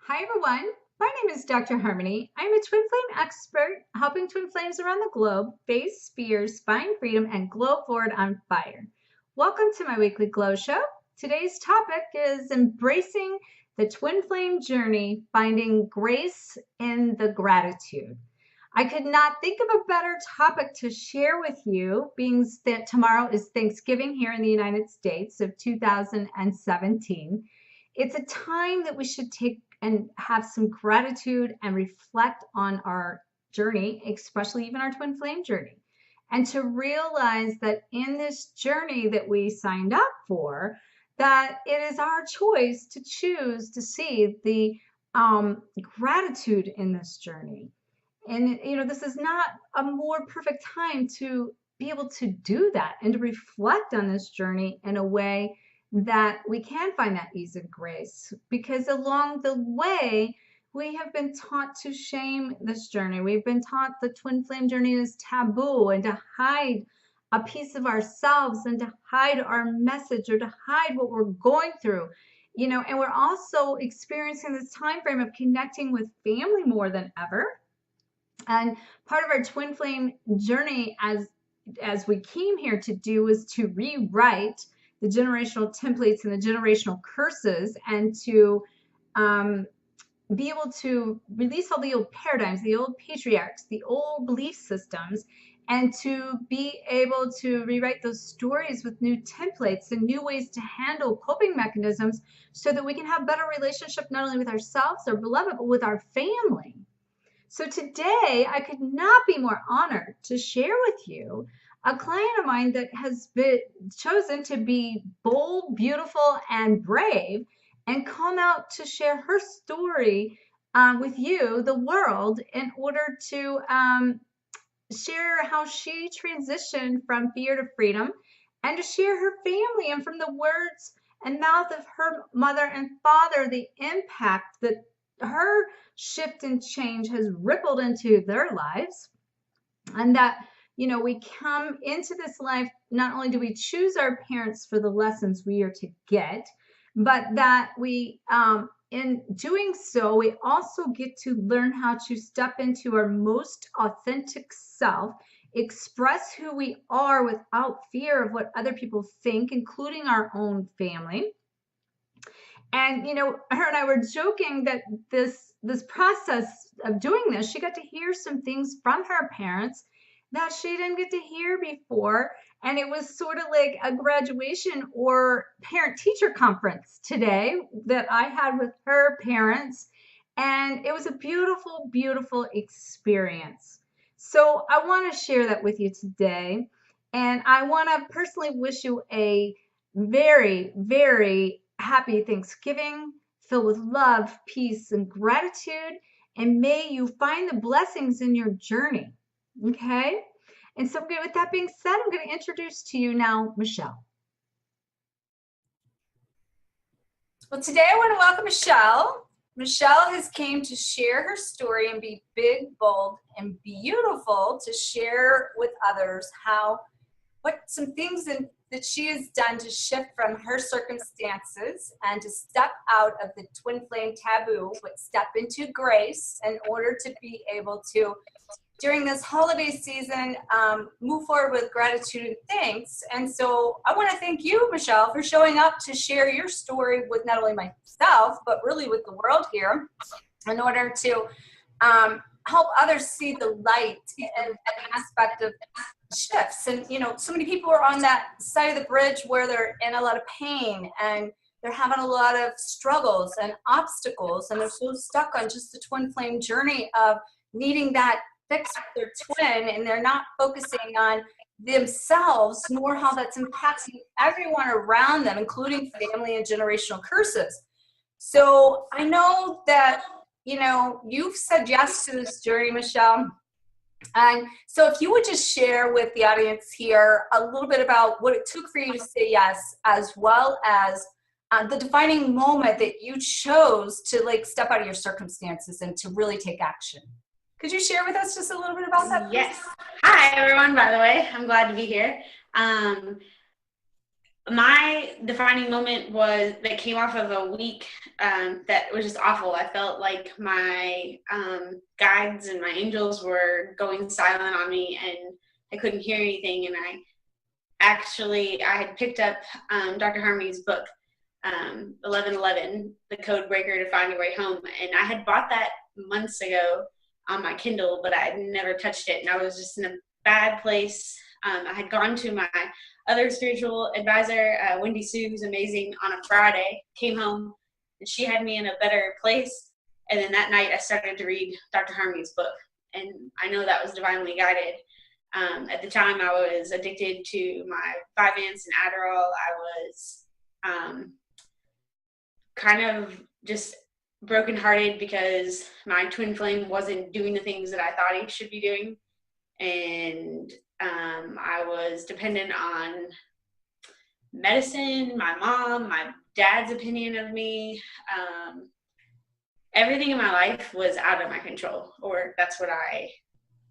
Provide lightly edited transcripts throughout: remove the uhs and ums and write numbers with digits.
Hi everyone, my name is Dr. Harmony. I'm a twin flame expert helping twin flames around the globe face fears, find freedom, and glow forward on fire. Welcome to my weekly glow show. Today's topic is embracing the twin flame journey, finding grace in the gratitude. I could not think of a better topic to share with you, being that tomorrow is Thanksgiving here in the United States of 2017. It's a time that we should take and have some gratitude and reflect on our journey, especially even our twin flame journey. And to realize that in this journey that we signed up for, that it is our choice to choose to see the gratitude in this journey. And, this is not a more perfect time to be able to do that and to reflect on this journey in a way that we can find that ease and grace. Because along the way, we have been taught to shame this journey. We've been taught the twin flame journey is taboo and to hide a piece of ourselves and to hide our message or to hide what we're going through. And we're also experiencing this time frame of connecting with family more than ever, and part of our twin flame journey as we came here to do was to rewrite the generational templates and the generational curses, and to be able to release all the old paradigms, the old patriarchs, the old belief systems, and to be able to rewrite those stories with new templates and new ways to handle coping mechanisms so that we can have better relationship not only with ourselves, our beloved, but with our family. So today, I could not be more honored to share with you a client of mine that has been chosen to be bold, beautiful, and brave and come out to share her story with you, the world, in order to share how she transitioned from fear to freedom and to share her family and from the words and mouth of her mother and father, the impact that her shift and change has rippled into their lives. And that, we come into this life, not only do we choose our parents for the lessons we are to get, but that we, in doing so, we also get to learn how to step into our most authentic self, express who we are without fear of what other people think, including our own family. And her and I were joking that this process of doing this, she got to hear some things from her parents that she didn't get to hear before. And it was sort of like a graduation or parent teacher conference today that I had with her parents. And it was a beautiful, beautiful experience. So I want to share that with you today. And I want to personally wish you a very, very happy Thanksgiving filled with love, peace, and gratitude. And may you find the blessings in your journey. Okay? And so, with that being said, I'm going to introduce to you now Michelle. Well, today I want to welcome Michelle. Michelle has came to share her story and be big, bold, and beautiful to share with others what some things that she has done to shift from her circumstances and to step out of the twin flame taboo, but step into grace in order to be able to, during this holiday season, move forward with gratitude and thanks. And so I want to thank you, Michelle, for showing up to share your story with not only myself, but really with the world here in order to help others see the light and an aspect of shifts. And, so many people are on that side of the bridge where they're in a lot of pain and they're having a lot of struggles and obstacles, and they're so stuck on just the twin flame journey of needing that fix with their twin, and they're not focusing on themselves nor how that's impacting everyone around them, including family and generational curses. So I know that, you've said yes to this journey, Michelle. And so if you would just share with the audience here a little bit about what it took for you to say yes, as well as the defining moment that you chose to step out of your circumstances and to really take action. Could you share with us just a little bit about that? Yes. Hi, everyone, by the way. I'm glad to be here. My defining moment was that came off of a week that was just awful. I felt like my guides and my angels were going silent on me, and I couldn't hear anything. And I had picked up Dr. Harmony's book, 1111, The Code Breaker to Find Your Way Home. And I had bought that months ago on my Kindle, but I had never touched it. And I was just in a bad place. I had gone to my other spiritual advisor, Wendy Sue, who's amazing, on a Friday, came home, and she had me in a better place. And then that night I started to read Dr. Harmony's book. And I know that was divinely guided. At the time, I was addicted to my Vyvanse and Adderall. I was kind of just brokenhearted because my twin flame wasn't doing the things that I thought he should be doing. And I was dependent on medicine, my mom, my dad's opinion of me. Everything in my life was out of my control, or that's what I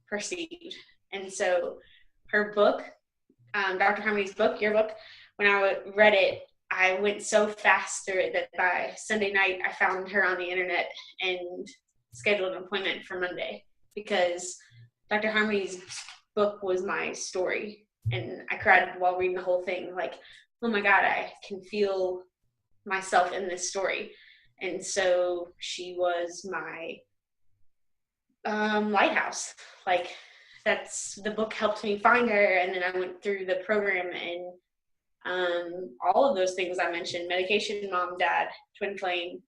perceived. And so her book, Dr. Harmony's book, your book, when I read it, I went so fast through it that by Sunday night, I found her on the internet and scheduled an appointment for Monday, because Dr. Harmony's book was my story. And I cried while reading the whole thing, like, oh my God, I can feel myself in this story. And so she was my lighthouse. Like, that's, the book helped me find her. And then I went through the program, and all of those things I mentioned, medication, mom, dad, twin flame,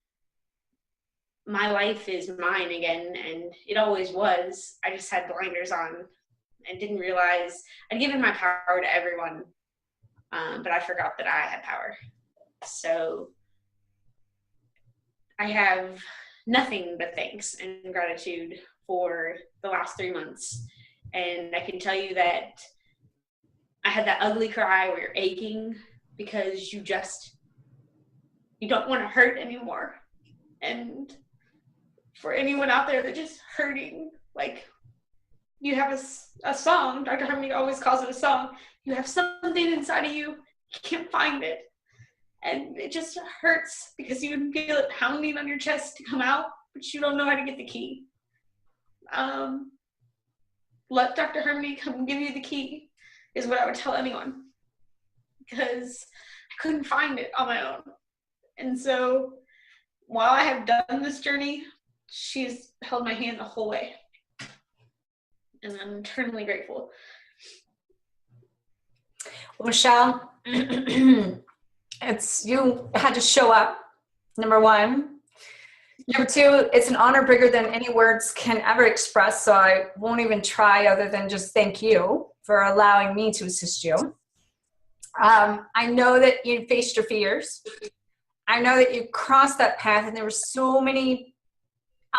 my life is mine again, and it always was. I just had blinders on and didn't realize I'd given my power to everyone, but I forgot that I had power. So I have nothing but thanks and gratitude for the last 3 months. And I can tell you that I had that ugly cry where you're aching because you don't want to hurt anymore. And for anyone out there that's just hurting, like, you have a song, Dr. Harmony always calls it a song, you have something inside of you, you can't find it. And it just hurts because you can feel it pounding on your chest to come out, but you don't know how to get the key. Let Dr. Harmony come give you the key is what I would tell anyone, because I couldn't find it on my own. And so while I have done this journey, she's held my hand the whole way. And I'm eternally grateful. Well, Michelle, you had to show up, number one. Number two, it's an honor bigger than any words can ever express, so I won't even try other than just thank you for allowing me to assist you. I know that you faced your fears. I know that you crossed that path, and there were so many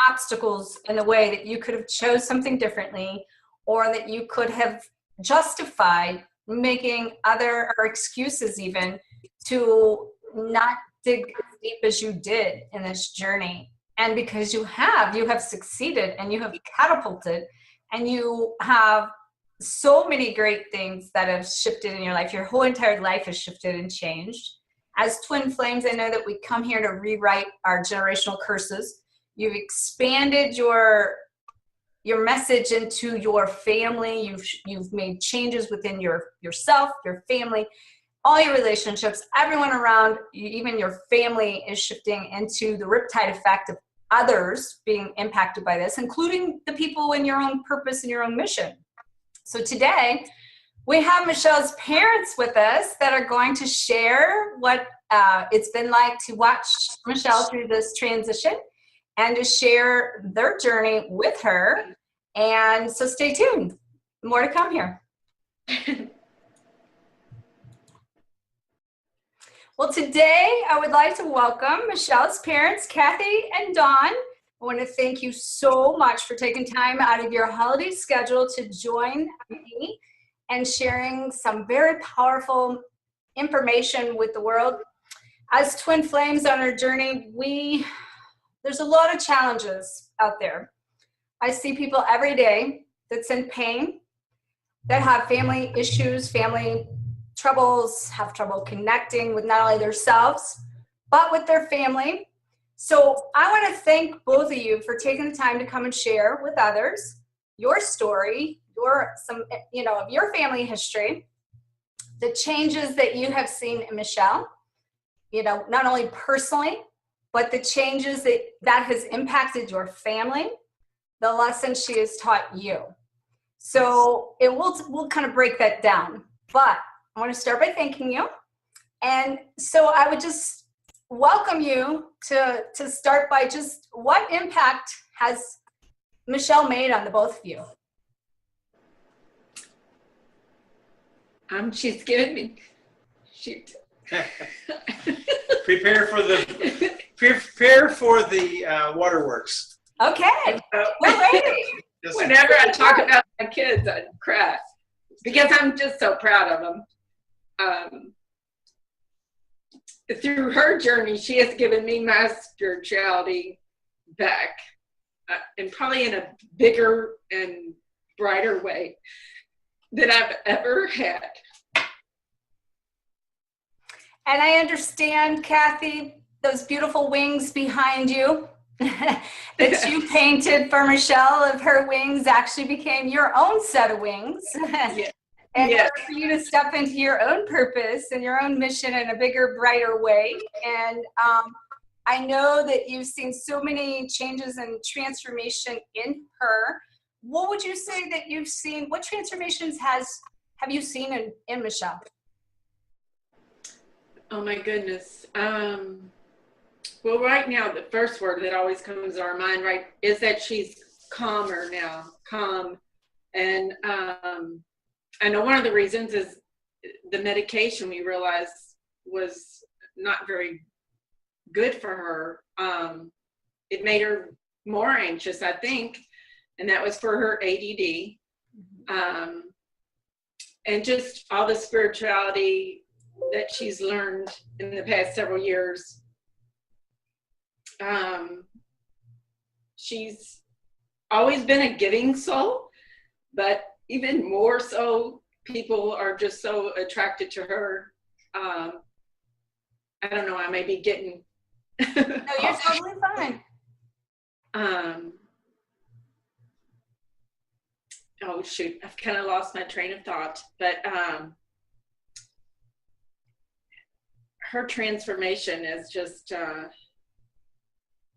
obstacles in the way that you could have chose something differently, or that you could have justified making other or excuses even to not dig as deep as you did in this journey. And because you have succeeded, and you have catapulted, and you have so many great things that have shifted in your life. Your whole entire life has shifted and changed. As twin flames, I know that we come here to rewrite our generational curses. You've expanded your message into your family. You've made changes within yourself, your family, all your relationships, everyone around you, even your family is shifting into the riptide effect of others being impacted by this, including the people in your own purpose and your own mission. So today, we have Michelle's parents with us that are going to share what it's been like to watch Michelle through this transition and to share their journey with her. And so stay tuned. More to come here. Well, today I would like to welcome Michelle's parents, Kathy and Dawn. I want to thank you so much for taking time out of your holiday schedule to join me and sharing some very powerful information with the world. As twin flames on our journey, there's a lot of challenges out there. I see people every day that's in pain, that have family issues, family troubles, have trouble connecting with not only themselves, but with their family. So I want to thank both of you for taking the time to come and share with others your story, of your family history, the changes that you have seen in Michelle, not only personally, but the changes that has impacted your family, the lessons she has taught you. So we'll kind of break that down. But I want to start by thanking you. And so I would just welcome you to start by just what impact has Michelle made on the both of you? She's given me, shoot. Prepare for the waterworks. Okay, we're ready. Whenever I talk about my kids, I cry because I'm just so proud of them. Through her journey, she has given me my spirituality back, and probably in a bigger and brighter way than I've ever had. And I understand, Kathy, those beautiful wings behind you that you painted for Michelle, of her wings actually became your own set of wings. Yeah. And in order for you to step into your own purpose and your own mission in a bigger, brighter way. And I know that you've seen so many changes and transformation in her. What would you say that you've seen? What transformations have you seen in Michelle? Oh my goodness. Well, right now, the first word that always comes to our mind, right, is that she's calmer now, calm. And I know one of the reasons is the medication we realized was not very good for her. It made her more anxious, I think, and that was for her ADD. And just all the spirituality that she's learned in the past several years. She's always been a giving soul, but even more so, people are just so attracted to her. I don't know, I may be getting... No, you're totally fine. Oh shoot, I've kind of lost my train of thought, but her transformation is just,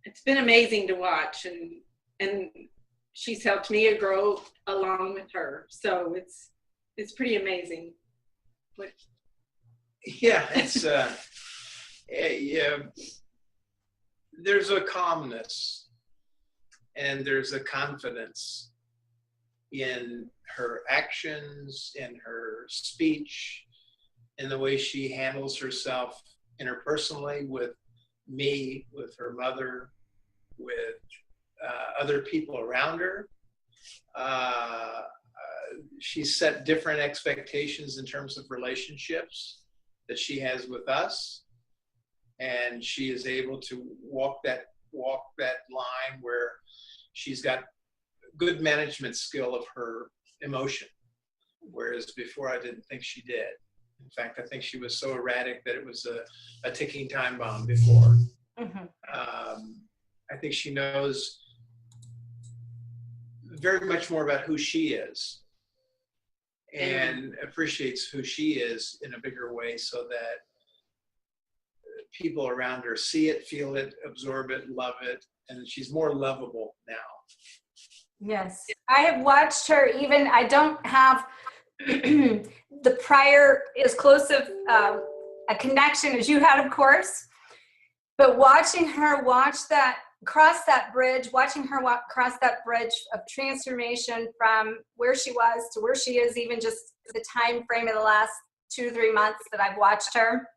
it's been amazing to watch, and she's helped me grow along with her. So it's pretty amazing. Yeah, it's there's a calmness and there's a confidence in her actions, in her speech, in the way she handles herself interpersonally with me, with her mother, with other people around her. She's set different expectations in terms of relationships that she has with us, and she is able to walk that line where she's got good management skill of her emotion, whereas before I didn't think she did. In fact, I think she was so erratic that it was a ticking time bomb before. Mm-hmm. I think she knows very much more about who she is and appreciates who she is in a bigger way, so that people around her see it, feel it, absorb it, love it, and she's more lovable now. Yes, I have watched her. Even I don't have the prior as close of a connection as you had, of course, but watching her cross that bridge, watching her cross that bridge of transformation from where she was to where she is, even just the time frame of the last 2-3 months that I've watched her,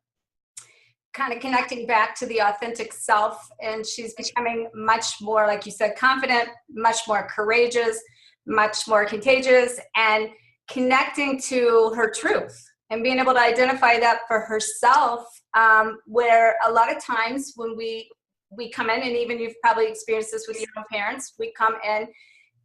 kind of connecting back to the authentic self. And she's becoming much more, like you said, confident, much more courageous, much more contagious, and connecting to her truth and being able to identify that for herself, where a lot of times when we come in, and even you've probably experienced this with your own parents, we come in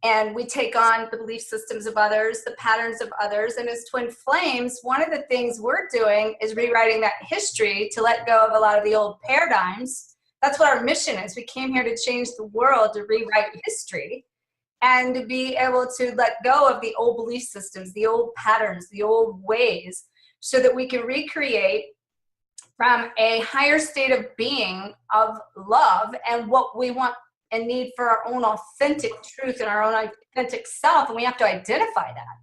and we take on the belief systems of others, the patterns of others. And as twin flames, one of the things we're doing is rewriting that history to let go of a lot of the old paradigms. That's what our mission is. We came here to change the world, to rewrite history, and to be able to let go of the old belief systems, the old patterns, the old ways, so that we can recreate from a higher state of being, of love, and what we want and need for our own authentic truth and our own authentic self. And we have to identify that.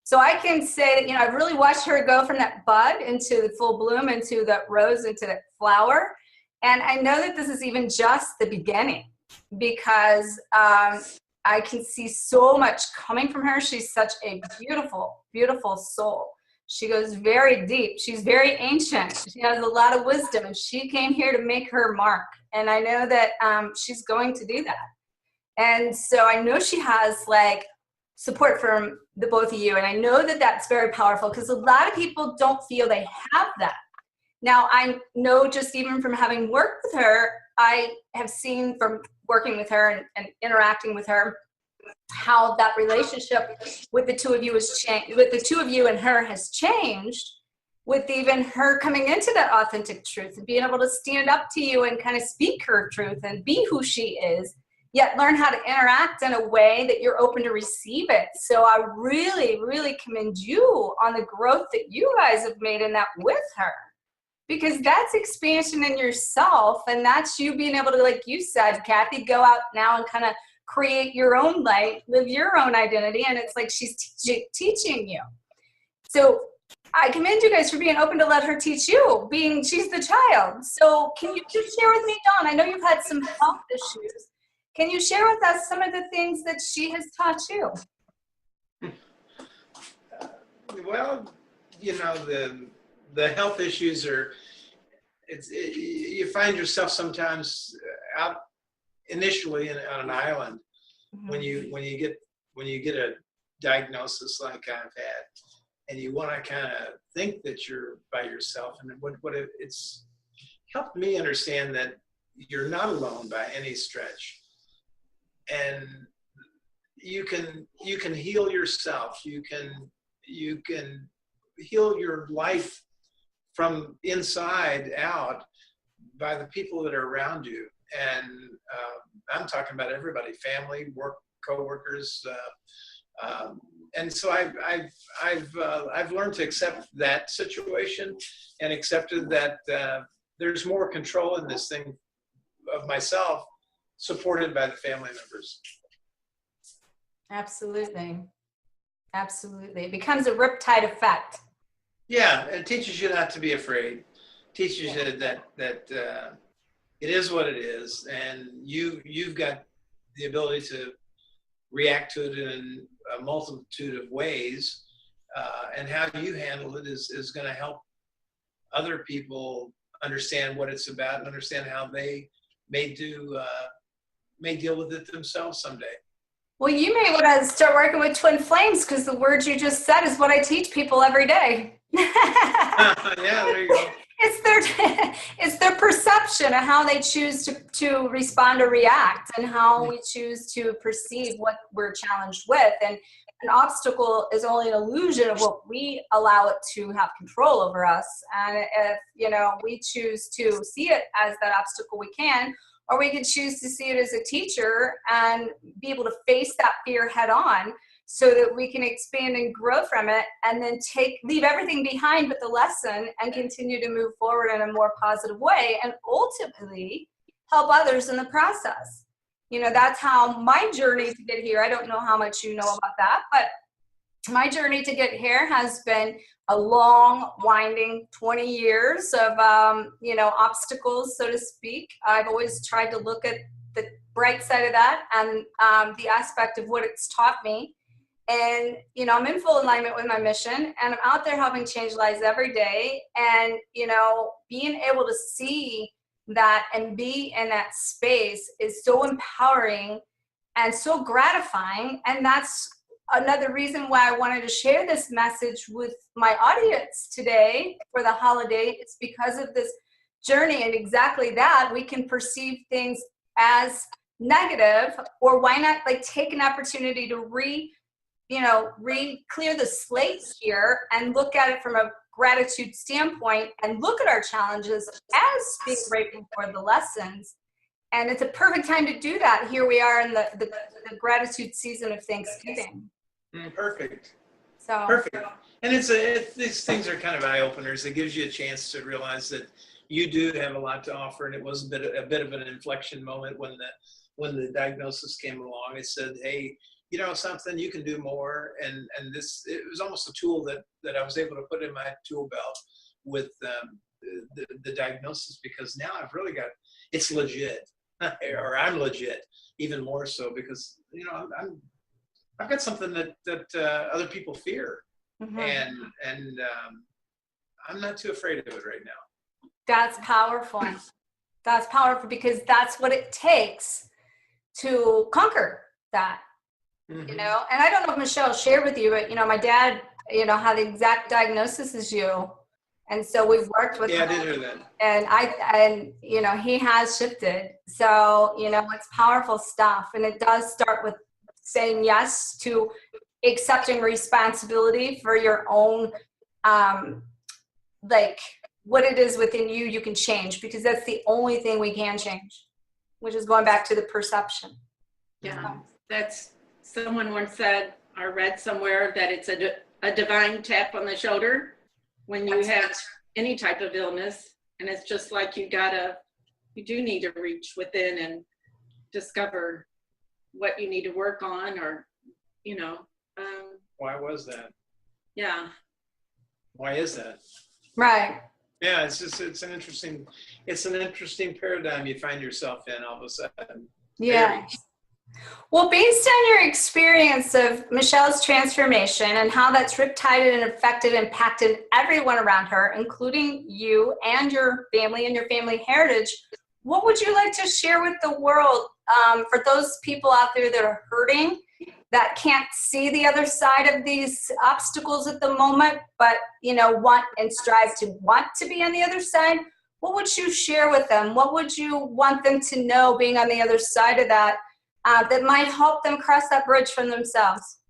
So I can say that, I've really watched her go from that bud into the full bloom, into that rose, into that flower. And I know that this is even just the beginning, because I can see so much coming from her. She's such a beautiful, beautiful soul. She goes very deep. She's very ancient. She has a lot of wisdom, and she came here to make her mark. And I know that she's going to do that. And so I know she has support from the both of you. And I know that that's very powerful, because a lot of people don't feel they have that. Now, I know, just even from having worked with her, I have seen from working with her and interacting with her, how that relationship with the two of you has changed, with the two of you and her has changed, with even her coming into that authentic truth and being able to stand up to you and kind of speak her truth and be who she is, yet learn how to interact in a way that you're open to receive it. So I really, really commend you on the growth that you guys have made in that with her, because that's expansion in yourself. And that's you being able to, like you said, Kathy, go out now and kind of create your own light, live your own identity. And it's like she's teaching you. So I commend you guys for being open to let her teach you, she's the child. So can you just share with me, Dawn, I know you've had some health issues. Can you share with us some of the things that she has taught you? Well, the health issues are, you find yourself sometimes out initially on an island, mm-hmm. when you get a diagnosis like I've had, and you want to kind of think that you're by yourself. And it's helped me understand that you're not alone by any stretch, and you can heal yourself. You can heal your life from inside out by the people that are around you. And I'm talking about everybody, family, work, coworkers. And so I've learned to accept that situation, and accepted that there's more control in this thing of myself, supported by the family members. Absolutely. Absolutely. It becomes a riptide effect. Yeah, it teaches you not to be afraid. Teaches you that it is what it is, and you've got the ability to react to it in a multitude of ways, and how you handle it is going to help other people understand what it's about and understand how they may deal with it themselves someday. Well, you may want to start working with twin flames, because the words you just said is what I teach people every day. Yeah, there you go. It's their perception of how they choose to respond or react, and how we choose to perceive what we're challenged with. And an obstacle is only an illusion of what we allow it to have control over us. And if we choose to see it as that obstacle, we can, or we can choose to see it as a teacher and be able to face that fear head on, so that we can expand and grow from it, and then leave everything behind but the lesson, and continue to move forward in a more positive way, and ultimately help others in the process. That's how my journey to get here, I don't know how much you know about that, but my journey to get here has been a long, winding 20 years of, obstacles, so to speak. I've always tried to look at the bright side of that, and the aspect of what it's taught me. And, I'm in full alignment with my mission, and I'm out there helping change lives every day. And, being able to see that and be in that space is so empowering and so gratifying. And that's another reason why I wanted to share this message with my audience today for the holiday. It's because of this journey, and exactly that we can perceive things as negative, or why not like take an opportunity to clear the slates here and look at it from a gratitude standpoint and look at our challenges as being grateful for the lessons. And it's a perfect time to do that. Here we are in the gratitude season of Thanksgiving. Perfect. So Perfect. And these things are kind of eye openers. It gives you a chance to realize that you do have a lot to offer. And it was a bit of an inflection moment when the diagnosis came along. It said, hey, you know something, you can do more. And it was almost a tool that I was able to put in my tool belt with the diagnosis, because now I've really got, it's legit, or I'm legit, even more so, because, you know, I've got something that other people fear. mm-hmm. And I'm not too afraid of it right now. That's powerful. That's powerful, because that's what it takes to conquer that. Mm-hmm. You know, and I don't know if Michelle shared with you, but, you know, my dad, you know, had the exact diagnosis as you. And so we've worked with him. I him. did hear that. And you know, he has shifted. So, you know, it's powerful stuff. And it does start with saying yes to accepting responsibility for your own, like what it is within you can change, because that's the only thing we can change, which is going back to the perception. Yeah, that's, someone once said, or read somewhere, that it's a divine tap on the shoulder when you have any type of illness. And it's just like you do need to reach within and discover what you need to work on, or, you know. Why was that? Yeah. Why is that? Right. Yeah, it's an interesting paradigm you find yourself in all of a sudden. Yeah. Well, based on your experience of Michelle's transformation and how that's riptided and affected and impacted everyone around her, including you and your family heritage, what would you like to share with the world for those people out there that are hurting, that can't see the other side of these obstacles at the moment, but, you know, want and strive to want to be on the other side? What would you share with them? What would you want them to know being on the other side of that? That might help them cross that bridge for themselves?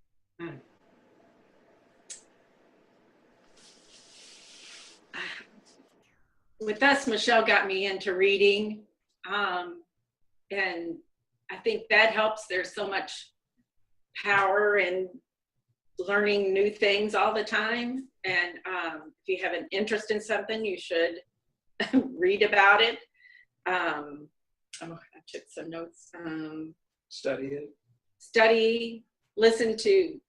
With us, Michelle got me into reading, and I think that helps. There's so much power in learning new things all the time, and if you have an interest in something, you should read about it. I took some notes. Study, listen to,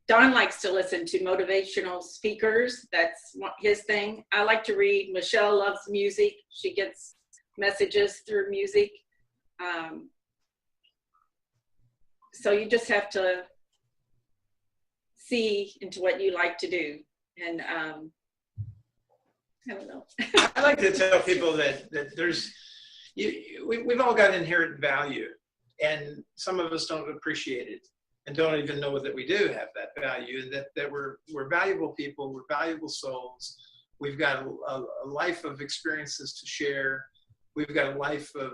Don likes to listen to motivational speakers. That's his thing. I like to read. Michelle loves music. She gets messages through music. So you just have to see into what you like to do. And I don't know. I like to tell people that there's, we've all got inherent value. And some of us don't appreciate it and don't even know that we do have that value, and that we're valuable people, we're valuable souls. We've got a life of experiences to share. We've got a life of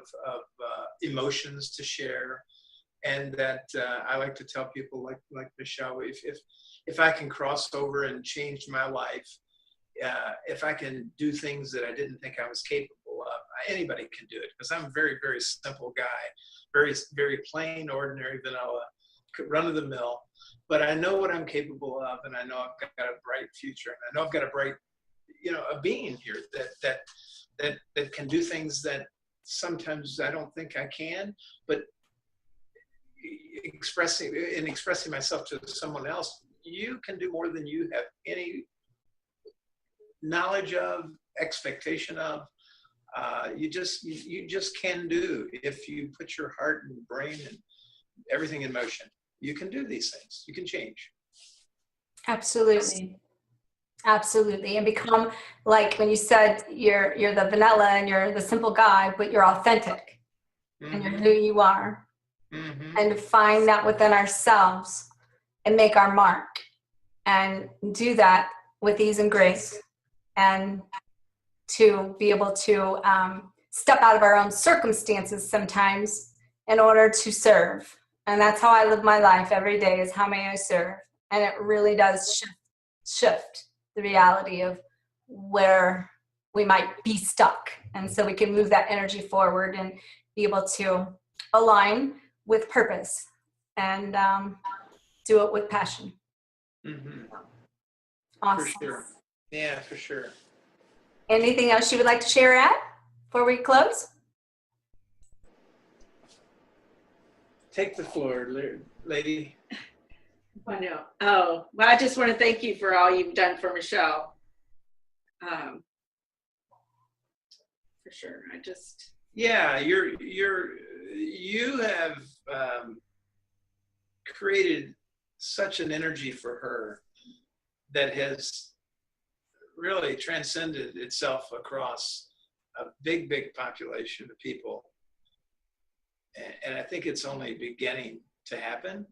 emotions to share. And that I like to tell people like Michelle, if I can cross over and change my life, if I can do things that I didn't think I was capable of, anybody can do it, because I'm a very, very simple guy. Very, very plain, ordinary, vanilla, run of the mill, but I know what I'm capable of, and I know I've got a bright future, and I know I've got a bright, you know, a being here that can do things that sometimes I don't think I can, but expressing myself to someone else, you can do more than you have any knowledge of, expectation of. You just can do, if you put your heart and brain and everything in motion. You can do these things. You can change. Absolutely. Absolutely. And become, like when you said you're the vanilla and you're the simple guy, but you're authentic. Mm-hmm. And you're who you are. Mm-hmm. And to find that within ourselves and make our mark, and do that with ease and grace, and to be able to step out of our own circumstances sometimes in order to serve. And that's how I live my life every day, is how may I serve. And it really does shift the reality of where we might be stuck. And so we can move that energy forward and be able to align with purpose and do it with passion. Mm-hmm. Awesome. For sure. Yeah, for sure. Anything else you would like to share, Ed, before we close? Take the floor, lady. I know. Oh, well, I just want to thank you for all you've done for Michelle. For sure. Yeah, you have created such an energy for her that has really transcended itself across a big population of people. And I think it's only beginning to happen.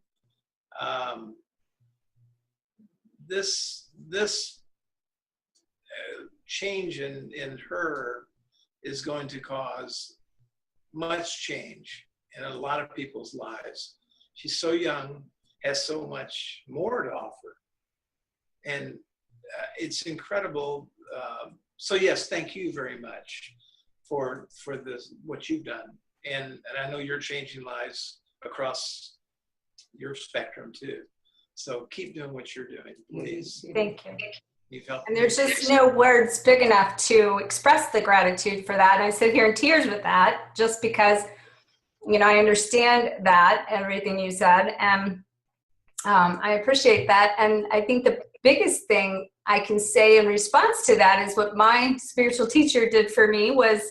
This change in her is going to cause much change in a lot of people's lives. She's so young, has so much more to offer. And it's incredible. So yes, thank you very much for this, what you've done. And I know you're changing lives across your spectrum too. So keep doing what you're doing, please. Thank you. You've helped. And there's just no words big enough to express the gratitude for that. And I sit here in tears with that, just because, I understand that, everything you said, and I appreciate that. And I think the biggest thing I can say in response to that is what my spiritual teacher did for me was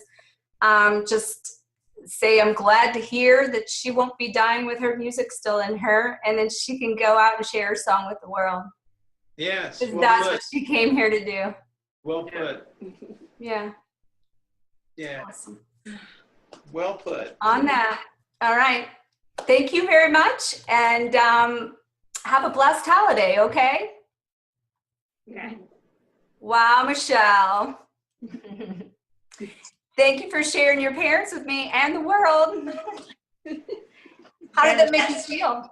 just say, I'm glad to hear that she won't be dying with her music still in her, and then she can go out and share her song with the world. Yes. Because that's what she came here to do. Well put. Yeah. Yeah. Awesome. Well put. On that. All right. Thank you very much. And have a blessed holiday, okay? Okay. Wow, Michelle. Thank you for sharing your parents with me and the world. How did that make you feel?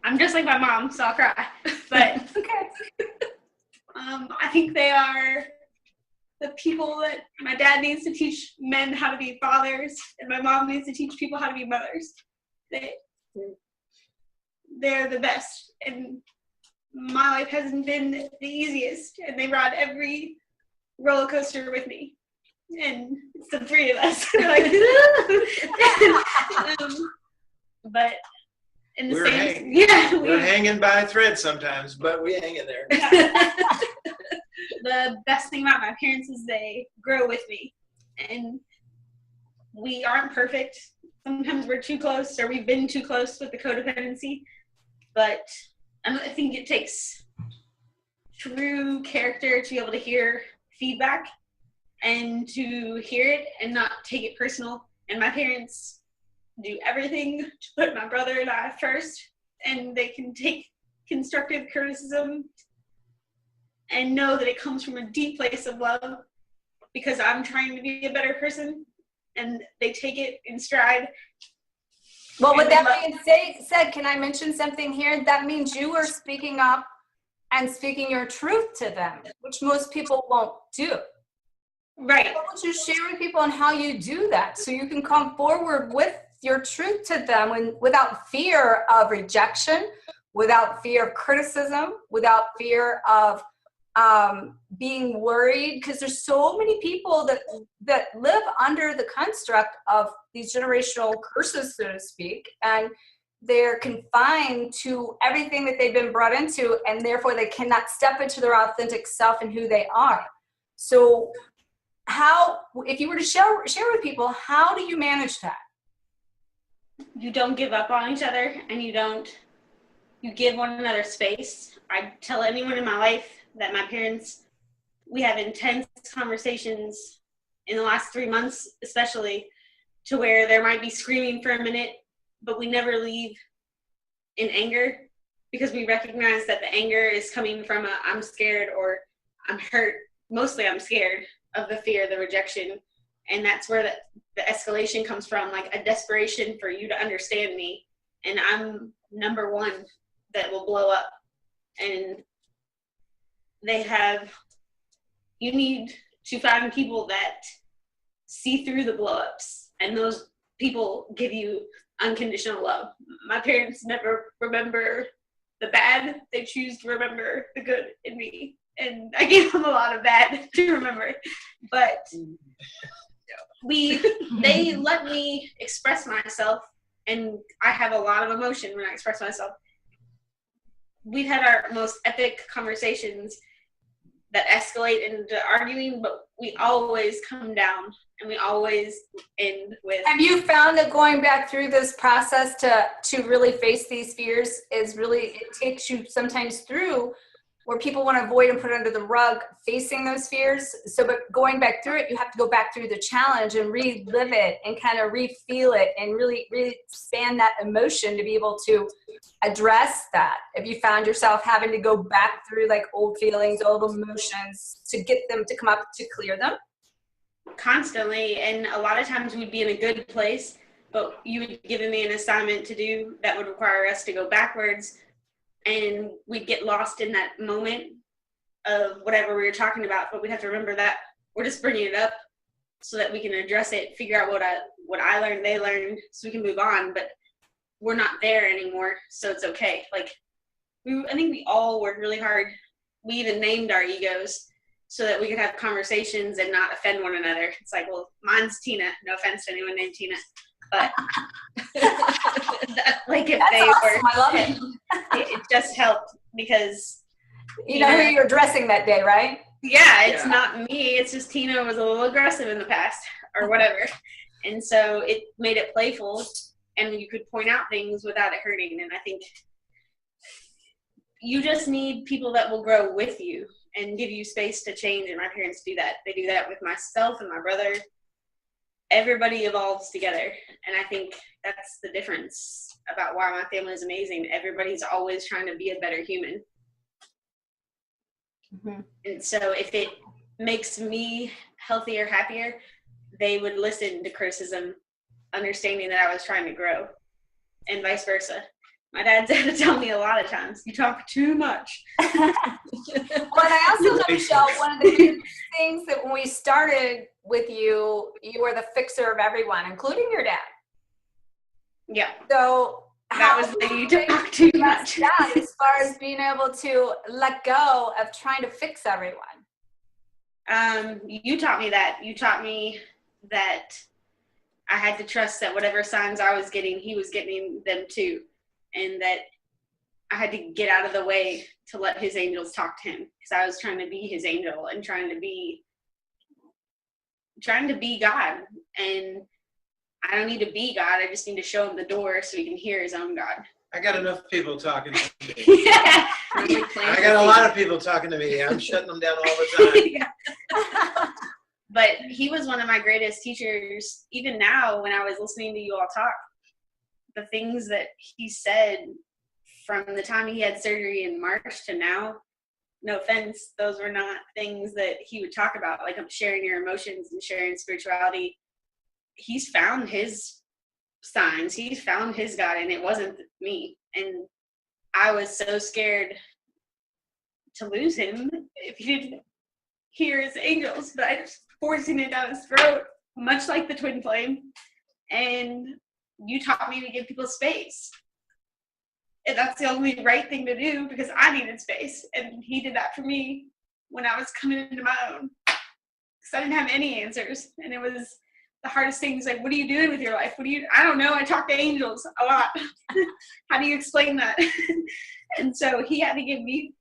I'm just like my mom, so I'll cry. But Okay. I think they are the people that my dad needs to teach men how to be fathers, and my mom needs to teach people how to be mothers. They're the best, and my life hasn't been the easiest, and they ride every roller coaster with me, and it's the three of us. We're like, but in the we're hanging by a thread sometimes, but we hang in there. The best thing about my parents is they grow with me, and we aren't perfect. Sometimes we're too close, or we've been too close with the codependency, but I think it takes true character to be able to hear feedback and to hear it and not take it personal. And my parents do everything to put my brother and I first, and they can take constructive criticism and know that it comes from a deep place of love, because I'm trying to be a better person, and they take it in stride. Well, with that being said, can I mention something here? That means you are speaking up and speaking your truth to them, which most people won't do. Right. Why don't you share with people on how you do that, so you can come forward with your truth to them without fear of rejection, without fear of criticism, without fear of being worried, because there's so many people that live under the construct of these generational curses, so to speak, and they're confined to everything that they've been brought into, and therefore they cannot step into their authentic self and who they are. So if you were to share with people, how do you manage that? You don't give up on each other, and you give one another space. I tell anyone in my life that my parents, we have intense conversations in the last 3 months, especially, to where there might be screaming for a minute, but we never leave in anger, because we recognize that the anger is coming from I'm scared or I'm hurt. Mostly I'm scared of the fear, the rejection, And that's where the escalation comes from, like a desperation for you to understand me. And I'm number one that will blow up. And you need to find people that see through the blow-ups, and those people give you unconditional love. My parents never remember the bad, they choose to remember the good in me, and I gave them a lot of bad to remember, but they let me express myself, and I have a lot of emotion when I express myself. We've had our most epic conversations that escalate into arguing, but we always come down and we always end with. Have you found that going back through this process to really face these fears is really, it takes you sometimes through where people want to avoid and put under the rug facing those fears? So, but going back through it, you have to go back through the challenge and relive it and kind of re-feel it and really expand that emotion to be able to address that. If you found yourself having to go back through like old feelings, old emotions to get them to come up to clear them? Constantly, and a lot of times we'd be in a good place, but you would give me an assignment to do that would require us to go backwards, and we'd get lost in that moment of whatever we were talking about. But we'd have to remember that we're just bringing it up so that we can address it, figure out what I learned, they learned, so we can move on. But we're not there anymore, so it's okay. Like, I think we all worked really hard. We even named our egos so that we could have conversations and not offend one another. It's like, well, mine's Tina. No offense to anyone named Tina, but like if That's they awesome. were, I love it. it just helped because you know who you're addressing that day, right? Yeah, it's not me. It's just Tina was a little aggressive in the past or whatever, and so it made it playful, and you could point out things without it hurting. And I think you just need people that will grow with you and give you space to change. And my parents do that. They do that with myself and my brother. Everybody evolves together. And I think that's the difference about why my family is amazing. Everybody's always trying to be a better human. Mm-hmm. And so if it makes me healthier, happier, they would listen to criticism, understanding that I was trying to grow, and vice versa. My dad's had to tell me a lot of times, you talk too much. Well, and I also know, Michelle, one of the big things that when we started with you, you were the fixer of everyone, including your dad. Yeah. So that was the you talk too much. That, as far as being able to let go of trying to fix everyone. You taught me that. You taught me that I had to trust that whatever signs I was getting, he was getting them too. And that I had to get out of the way to let his angels talk to him, because I was trying to be his angel and trying to be God. And I don't need to be God. I just need to show him the door so he can hear his own God. I got enough people talking to me. Yeah. I got a lot of people talking to me. I'm shutting them down all the time. Yeah. But he was one of my greatest teachers. Even now, when I was listening to you all talk, the things that he said from the time he had surgery in March to now, no offense, those were not things that he would talk about, like sharing your emotions and sharing spirituality. He's found his signs. He's found his God, and it wasn't me. And I was so scared to lose him if he didn't hear his angels, but I was forcing it down his throat, much like the twin flame. And you taught me to give people space. And that's the only right thing to do, because I needed space. And he did that for me when I was coming into my own. Because I didn't have any answers. And it was the hardest thing. Is like, what are you doing with your life? I don't know. I talk to angels a lot. How do you explain that? And so he had to give me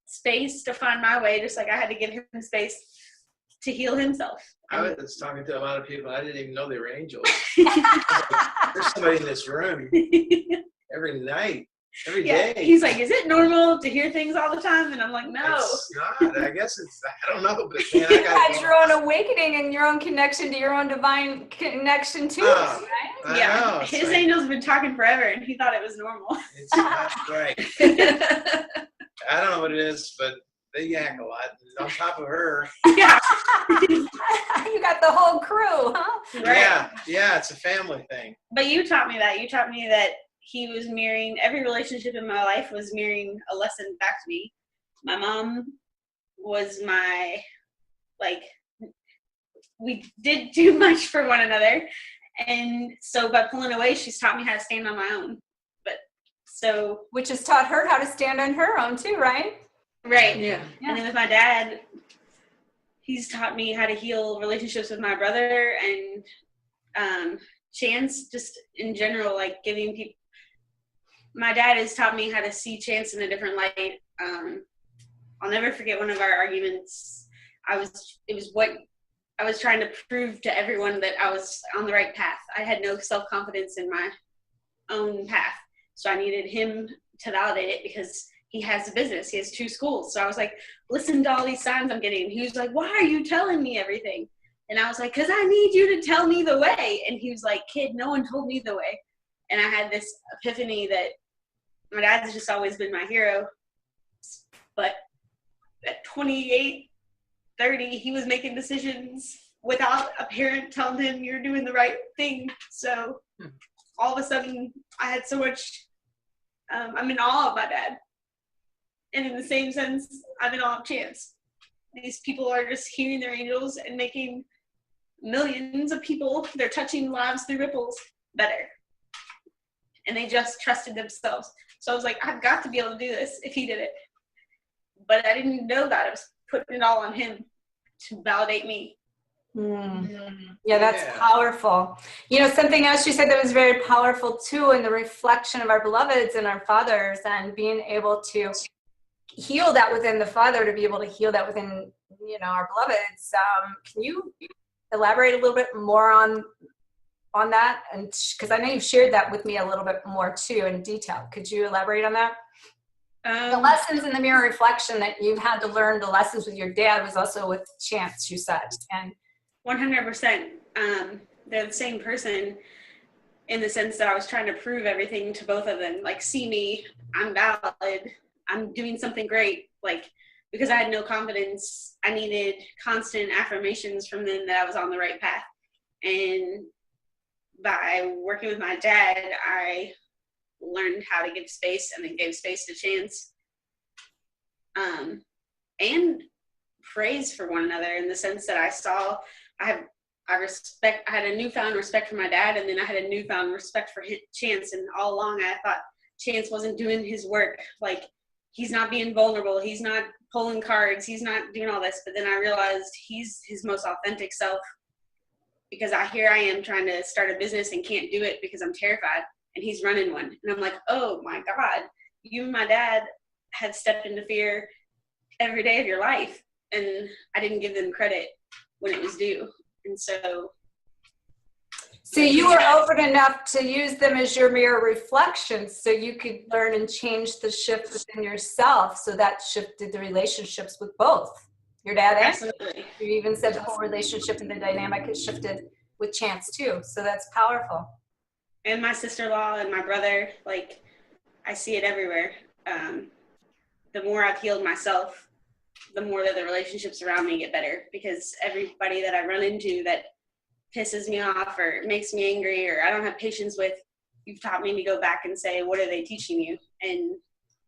space to find my way, just like I had to give him space to heal himself. I was talking to a lot of people. I didn't even know they were angels. There's somebody in this room every night, every day. He's like, is it normal to hear things all the time? And I'm like, no. It's not. I guess it's, I don't know. But man, you had your own awakening and your own connection to your own divine connection too, right? Yeah. His angels have been talking forever, and he thought it was normal. It's not right. I don't know what it is, but They yak a lot. On top of her. Yeah. You got the whole crew, huh? Right. Yeah, it's a family thing. But you taught me that. You taught me that he was mirroring, every relationship in my life was mirroring a lesson back to me. My mom was my, like, we did too much for one another. And so by pulling away, she's taught me how to stand on my own. But so. Which has taught her how to stand on her own too, right? Right. Yeah. And then with my dad, he's taught me how to heal relationships with my brother and Chance, just in general, like giving people. My dad has taught me how to see Chance in a different light. I'll never forget one of our arguments. It was what I was trying to prove to everyone, that I was on the right path. I had no self-confidence in my own path. So I needed him to validate it because he has a business. He has 2 schools. So I was like, listen to all these signs I'm getting. And he was like, why are you telling me everything? And I was like, because I need you to tell me the way. And he was like, kid, no one told me the way. And I had this epiphany that my dad's just always been my hero. But at 28, 30, he was making decisions without a parent telling him you're doing the right thing. So all of a sudden, I had so much, I'm in awe of my dad. And in the same sense, I'm in awe of Chance. These people are just hearing their angels and making millions of people, they're touching lives through ripples, better. And they just trusted themselves. So I was like, I've got to be able to do this if he did it. But I didn't know that. I was putting it all on him to validate me. Yeah, that's powerful. You know, something else you said that was very powerful too, in the reflection of our beloveds and our fathers, and being able to heal that within the father, to be able to heal that within, you know, our beloveds. Can you elaborate a little bit more on that? And because I know you've shared that with me a little bit more too in detail. Could you elaborate on that? The lessons in the mirror reflection that you've had to learn, the lessons with your dad was also with Chance, you said. And 100%. They're the same person in the sense that I was trying to prove everything to both of them. Like, see me, I'm valid, I'm doing something great. Like, because I had no confidence, I needed constant affirmations from them that I was on the right path. And by working with my dad, I learned how to give space, and then gave space to Chance. And praise for one another, in the sense that I had a newfound respect for my dad, and then I had a newfound respect for Chance. And all along I thought Chance wasn't doing his work. Like, he's not being vulnerable, he's not pulling cards, he's not doing all this. But then I realized he's his most authentic self, because here I am trying to start a business and can't do it because I'm terrified, and he's running one. And I'm like, oh my God, you and my dad had stepped into fear every day of your life, and I didn't give them credit when it was due. And so you were open enough to use them as your mirror reflections, so you could learn and change the shift within yourself. So that shifted the relationships with both your dad and absolutely. you. Even said the whole relationship and the dynamic has shifted with Chance too. So that's powerful. And my sister-in-law and my brother, like, I see it everywhere. The more I've healed myself, the more that the relationships around me get better, because everybody that I run into that pisses me off or makes me angry or I don't have patience with, you've taught me to go back and say, what are they teaching you? And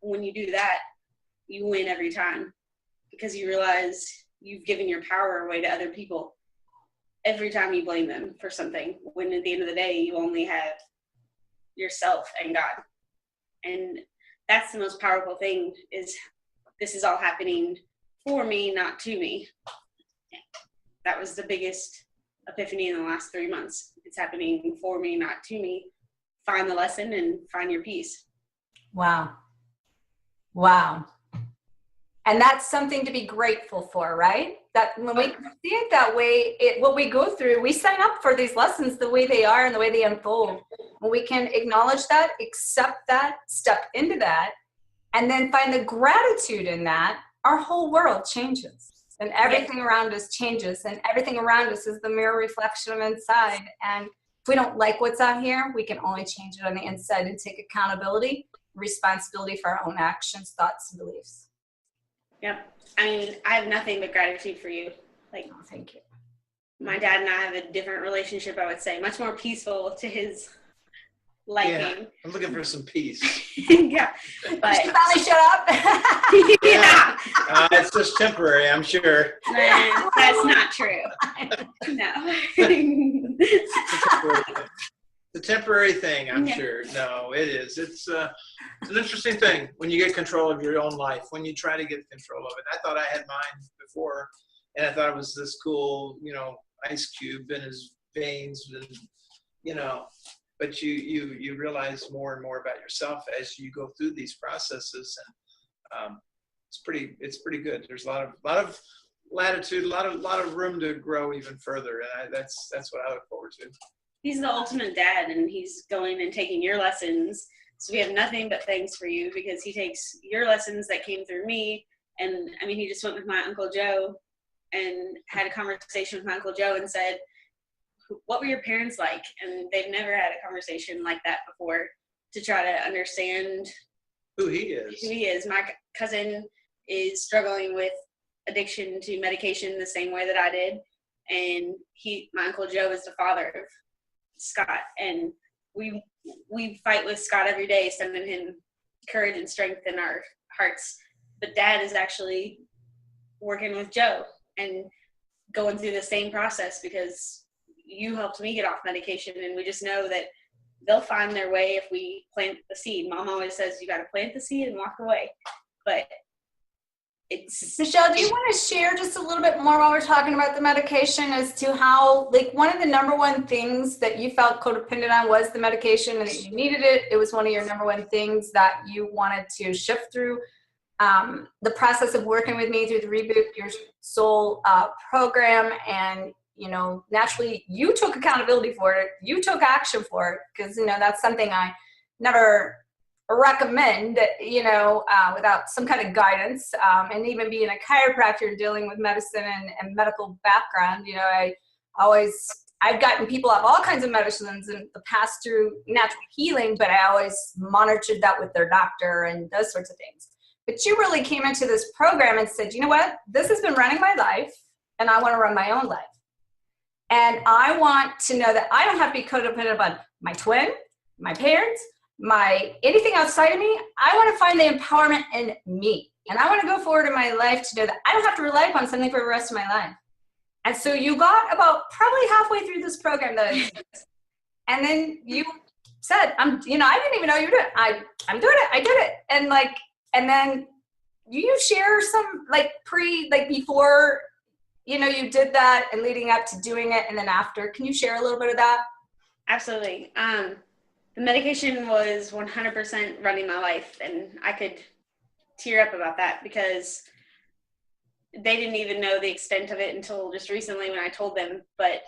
when you do that, you win every time, because you realize you've given your power away to other people every time you blame them for something, when at the end of the day, you only have yourself and God. And that's the most powerful thing, is this is all happening for me, not to me. That was the biggest epiphany in the last 3 months. It's happening for me, not to me. Find the lesson and find your peace. Wow. And that's something to be grateful for, right? That when we see it that way, what we go through, we sign up for these lessons the way they are and the way they unfold. When we can acknowledge that, accept that, step into that, and then find the gratitude in that, our whole world changes. And everything around us changes. And everything around us is the mirror reflection of inside. And if we don't like what's out here, we can only change it on the inside and take accountability, responsibility for our own actions, thoughts, and beliefs. Yep. I mean, I have nothing but gratitude for you. Like, Oh, thank you. my dad and I have a different relationship, I would say, much more peaceful to his Yeah, liking. I'm looking for some peace. Yeah. Did But she finally shut up? yeah. It's just temporary, I'm sure. Nah, that's not true. No. It's a temporary thing, I'm Yeah. sure. No, it is. It's an interesting thing when you get control of your own life, when you try to get control of it. I thought I had mine before, and I thought it was this cool, ice cube in his veins, and, but you realize more and more about yourself as you go through these processes, and it's pretty good. There's a lot of latitude, a lot of room to grow even further, and that's what I look forward to. He's the ultimate dad, and he's going and taking your lessons. So we have nothing but thanks for you, because he takes your lessons that came through me. And I mean, he just went with my Uncle Joe and had a conversation with my Uncle Joe and said, what were your parents like? And they've never had a conversation like that before, to try to understand Who he is. My cousin is struggling with addiction to medication the same way that I did. And my Uncle Joe is the father of Scott, and we fight with Scott every day, sending him courage and strength in our hearts. But Dad is actually working with Joe and going through the same process, because you helped me get off medication, and we just know that they'll find their way if we plant the seed. Mom always says you got to plant the seed and walk away, but Michelle, do you want to share just a little bit more while we're talking about the medication as to how, like, one of the number one things that you felt codependent on was the medication, and that you needed it? It was one of your number one things that you wanted to shift through. The process of working with me through the Reboot Your Soul program, and naturally you took accountability for it. You took action for it, because that's something I never recommend, without some kind of guidance, and even being a chiropractor dealing with medicine and medical background, I've gotten people off all kinds of medicines in the past through natural healing, but I always monitored that with their doctor and those sorts of things. But you really came into this program and said, you know what, this has been running my life, and I want to run my own life. And I want to know that I don't have to be codependent upon my twin, my parents, anything outside of me. I want to find the empowerment in me. And I want to go forward in my life to know that I don't have to rely upon something for the rest of my life. And so you got about probably halfway through this program, and then you said, I didn't even know you were doing it. I'm doing it. I did it. And then you share some before, you did that, and leading up to doing it, and then after. Can you share a little bit of that? Absolutely. The medication was 100% running my life, and I could tear up about that, because they didn't even know the extent of it until just recently when I told them. But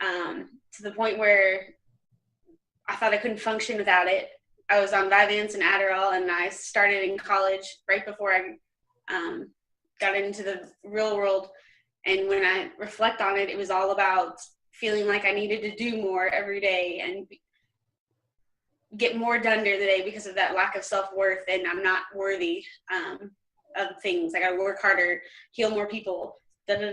to the point where I thought I couldn't function without it. I was on Vyvanse and Adderall, and I started in college right before I got into the real world. And when I reflect on it, it was all about feeling like I needed to do more every day and get more done during the day because of that lack of self-worth, and I'm not worthy of things. I got to work harder, heal more people, And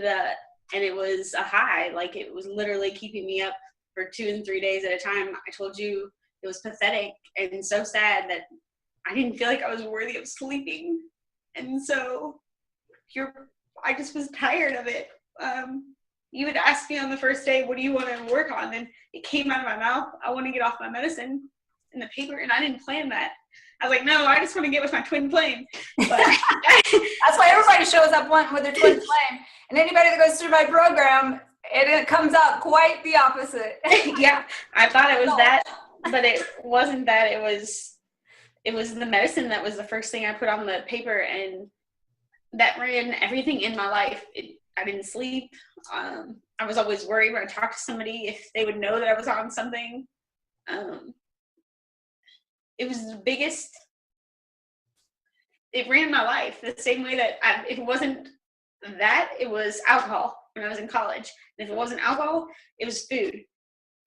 it was a high. Like, it was literally keeping me up for 2 and 3 days at a time. I told you it was pathetic and so sad that I didn't feel like I was worthy of sleeping. And so I just was tired of it. You would ask me on the first day, what do you want to work on? And it came out of my mouth, I want to get off my medicine, in the paper, and I didn't plan that. I was like, no, I just want to get with my twin flame. But that's why everybody shows up with their twin flame. And anybody that goes through my program, it comes out quite the opposite. Yeah, I thought it was that, but it wasn't that. It was the medicine that was the first thing I put on the paper, and that ran everything in my life. I didn't sleep. I was always worried when I talked to somebody if they would know that I was on something. It was the biggest. It ran my life the same way that if it wasn't that, it was alcohol when I was in college. And if it wasn't alcohol, it was food.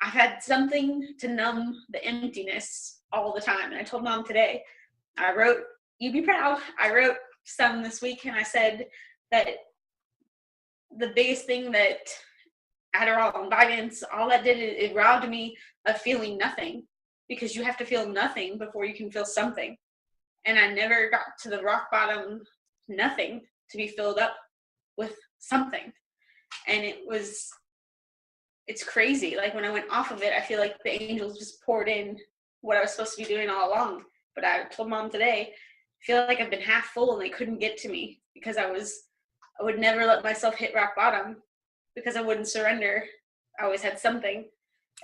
I had something to numb the emptiness all the time. And I told Mom today, I wrote, "You be proud," I wrote some this week, and I said that the biggest thing that Adderall and Vyvanse, all that did, it robbed me of feeling nothing, because you have to feel nothing before you can feel something. And I never got to the rock bottom, nothing, to be filled up with something. And it's crazy. Like when I went off of it, I feel like the angels just poured in what I was supposed to be doing all along. But I told Mom today, I feel like I've been half full and they couldn't get to me, because I would never let myself hit rock bottom, because I wouldn't surrender. I always had something.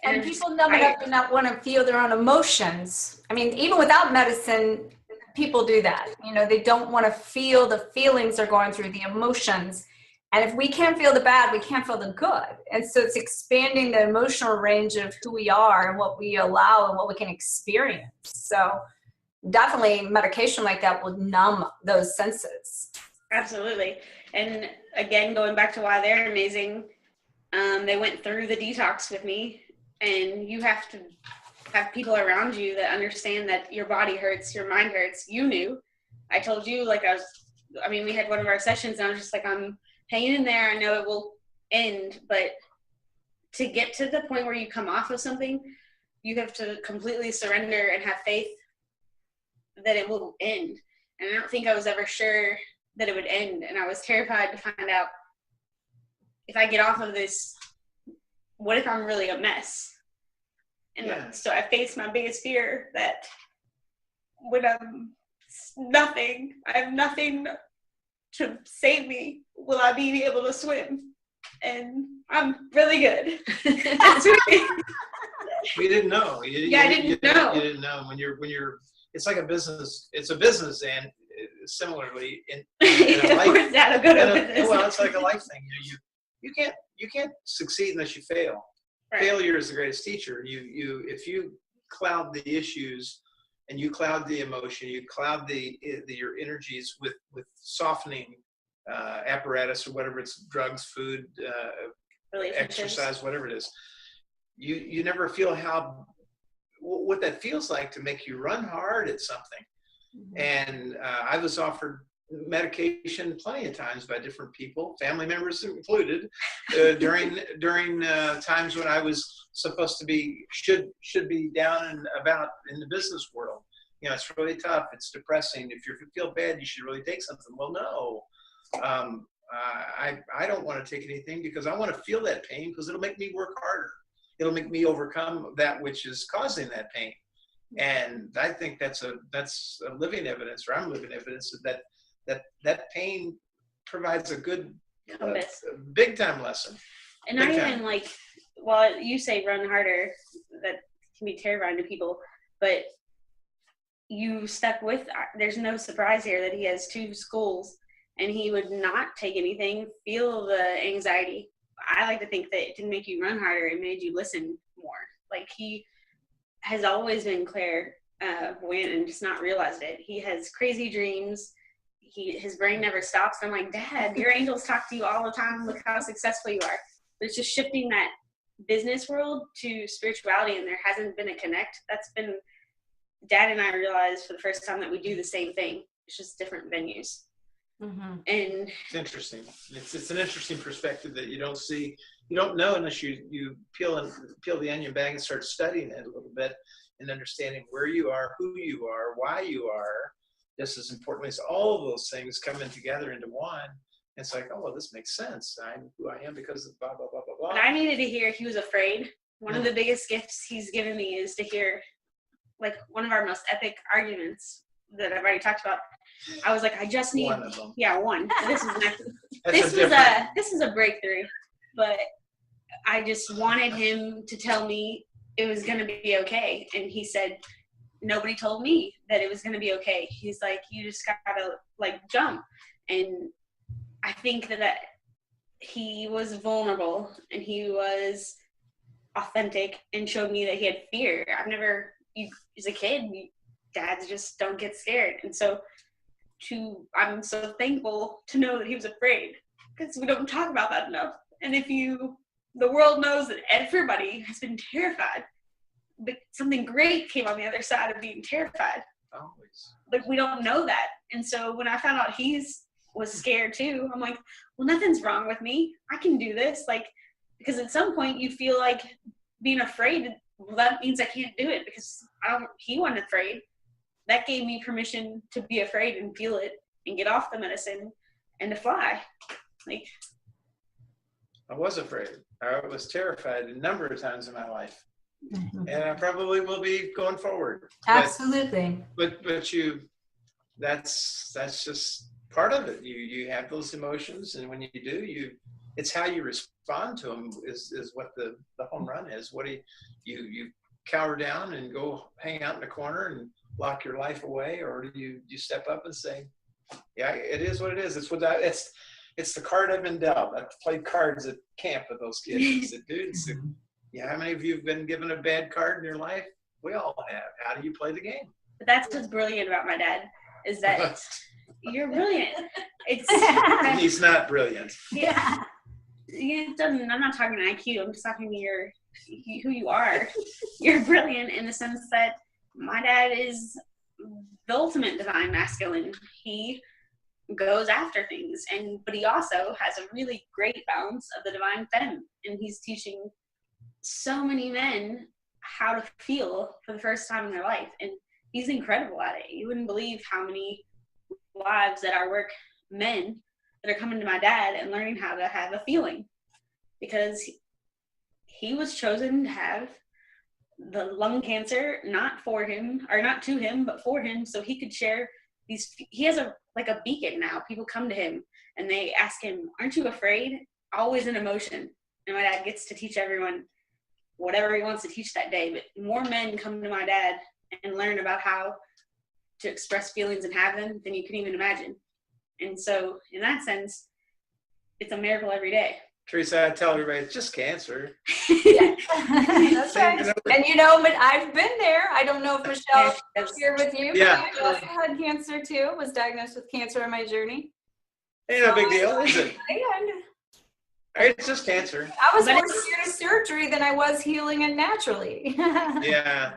And people numb it up and not want to feel their own emotions. I mean, even without medicine, people do that. You know, they don't want to feel the feelings they're going through, the emotions. And if we can't feel the bad, we can't feel the good. And so it's expanding the emotional range of who we are and what we allow and what we can experience. So definitely medication like that will numb those senses. Absolutely. And again, going back to why they're amazing, they went through the detox with me, and you have to have people around you that understand that your body hurts, your mind hurts. You knew. I told you, like, we had one of our sessions, and I was just like, I'm hanging in there. I know it will end, but to get to the point where you come off of something, you have to completely surrender and have faith that it will end. And I don't think I was ever sure that it would end. And I was terrified to find out, if I get off of this, what if I'm really a mess? And so I faced my biggest fear, that when I'm nothing, I have nothing to save me, will I be able to swim? And I'm really good. We didn't know. I didn't know. You didn't know when you're. It's like a business. It's a business, and similarly in a life. Well, it's like a life thing. You can't succeed unless you fail. Right. Failure is the greatest teacher. If you cloud the issues, and you cloud the emotion, you cloud your energies with softening apparatus, or whatever it's, drugs, food, exercise, whatever it is. You never feel what that feels like to make you run hard at something. Mm-hmm. And I was offered medication plenty of times by different people, family members included, during times when I was supposed to be should be down and about in the business world. You know, it's really tough. It's depressing. If you feel bad, you should really take something. Well, no. I don't want to take anything, because I want to feel that pain, because it'll make me work harder. It'll make me overcome that which is causing that pain. And I think that's a living evidence, or I'm living evidence that pain provides a good, big time lesson. And not even like, well, you say run harder, that can be terrifying to people, but you stuck with, there's no surprise here that he has 2 schools, and he would not take anything, feel the anxiety. I like to think that it didn't make you run harder, it made you listen more. Like, he has always been clairvoyant and just not realized it. He has crazy dreams. His brain never stops. I'm like, Dad, your angels talk to you all the time. Look how successful you are. But it's just shifting that business world to spirituality, and there hasn't been a connect. That's been, Dad and I realized for the first time that we do the same thing. It's just different venues. Mm-hmm. And it's interesting. It's an interesting perspective that you don't see, you don't know unless you peel the onion back and start studying it a little bit, and understanding where you are, who you are, why you are. Just as importantly as all of those things coming together into one. It's like, oh, well, this makes sense. I'm who I am because of blah, blah, blah, blah, blah. But I needed to hear he was afraid. One of the biggest gifts he's given me is to hear, like, one of our most epic arguments that I've already talked about. I was like, I just need, one of them. Yeah, one. This is a breakthrough, but I just wanted him to tell me it was going to be okay. And he said, nobody told me that it was going to be okay. He's like, you just gotta, like, jump. And I think that he was vulnerable, and he was authentic, and showed me that he had fear. As a kid, dads just don't get scared. And so I'm so thankful to know that he was afraid, because we don't talk about that enough. And the world knows that everybody has been terrified, but something great came on the other side of being terrified. Always. But we don't know that. And so when I found out was scared too, I'm like, well, nothing's wrong with me. I can do this. Like, because at some point you feel like being afraid, well, that means I can't do it because he wasn't afraid. That gave me permission to be afraid and feel it and get off the medicine and to fly. Like, I was afraid. I was terrified a number of times in my life. And I probably will be going forward. Absolutely. But that's just part of it. You have those emotions, and when you do, it's how you respond to them is what the home run is. What do you cower down and go hang out in the corner and lock your life away, or do you step up and say, yeah, it is what it is. It's the card I've been dealt. I've played cards at camp with those kids. I said, dude, yeah, how many of you have been given a bad card in your life? We all have. How do you play the game? But that's what's brilliant about my dad is that you're brilliant. It's He's not brilliant. Yeah. It doesn't. I'm not talking IQ. I'm just talking to who you are. You're brilliant in the sense that my dad is the ultimate divine masculine. He goes after things, but he also has a really great balance of the divine feminine, and he's teaching so many men how to feel for the first time in their life, and he's incredible at it. You wouldn't believe how many lives at our work, men that are coming to my dad and learning how to have a feeling, because he was chosen to have the lung cancer, not for him, or not to him, but for him, so he could share these. He has a beacon now. People come to him and they ask him, aren't you afraid? Always an emotion. And my dad gets to teach everyone whatever he wants to teach that day. But more men come to my dad and learn about how to express feelings and have them than you can even imagine. And so in that sense, it's a miracle every day. Teresa, I tell everybody, it's just cancer. Yeah. That's right. And but I've been there. I don't know if Michelle is here with you. Yeah. But I also had cancer too. Was diagnosed with cancer on my journey. Ain't no big deal, is it? And It's just cancer. I was more scared of surgery than I was healing it naturally. Yeah,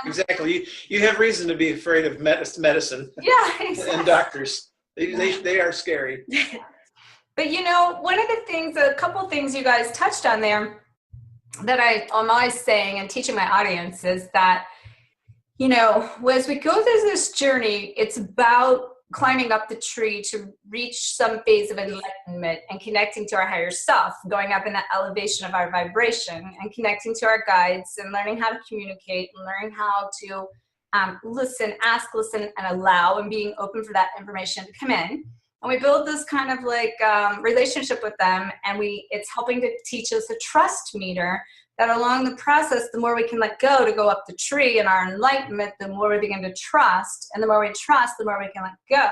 exactly. You have reason to be afraid of medicine. Yeah, exactly. And doctors. They are scary. But one of the things, a couple things you guys touched on there that I'm always saying and teaching my audience is that, as we go through this journey, it's about climbing up the tree to reach some phase of enlightenment and connecting to our higher self, going up in that elevation of our vibration and connecting to our guides and learning how to communicate and learning how to listen, and allow, and being open for that information to come in. And we build this kind of relationship with them, and it's helping to teach us a trust meter that along the process, the more we can let go to go up the tree in our enlightenment, the more we begin to trust, and the more we trust, the more we can let go.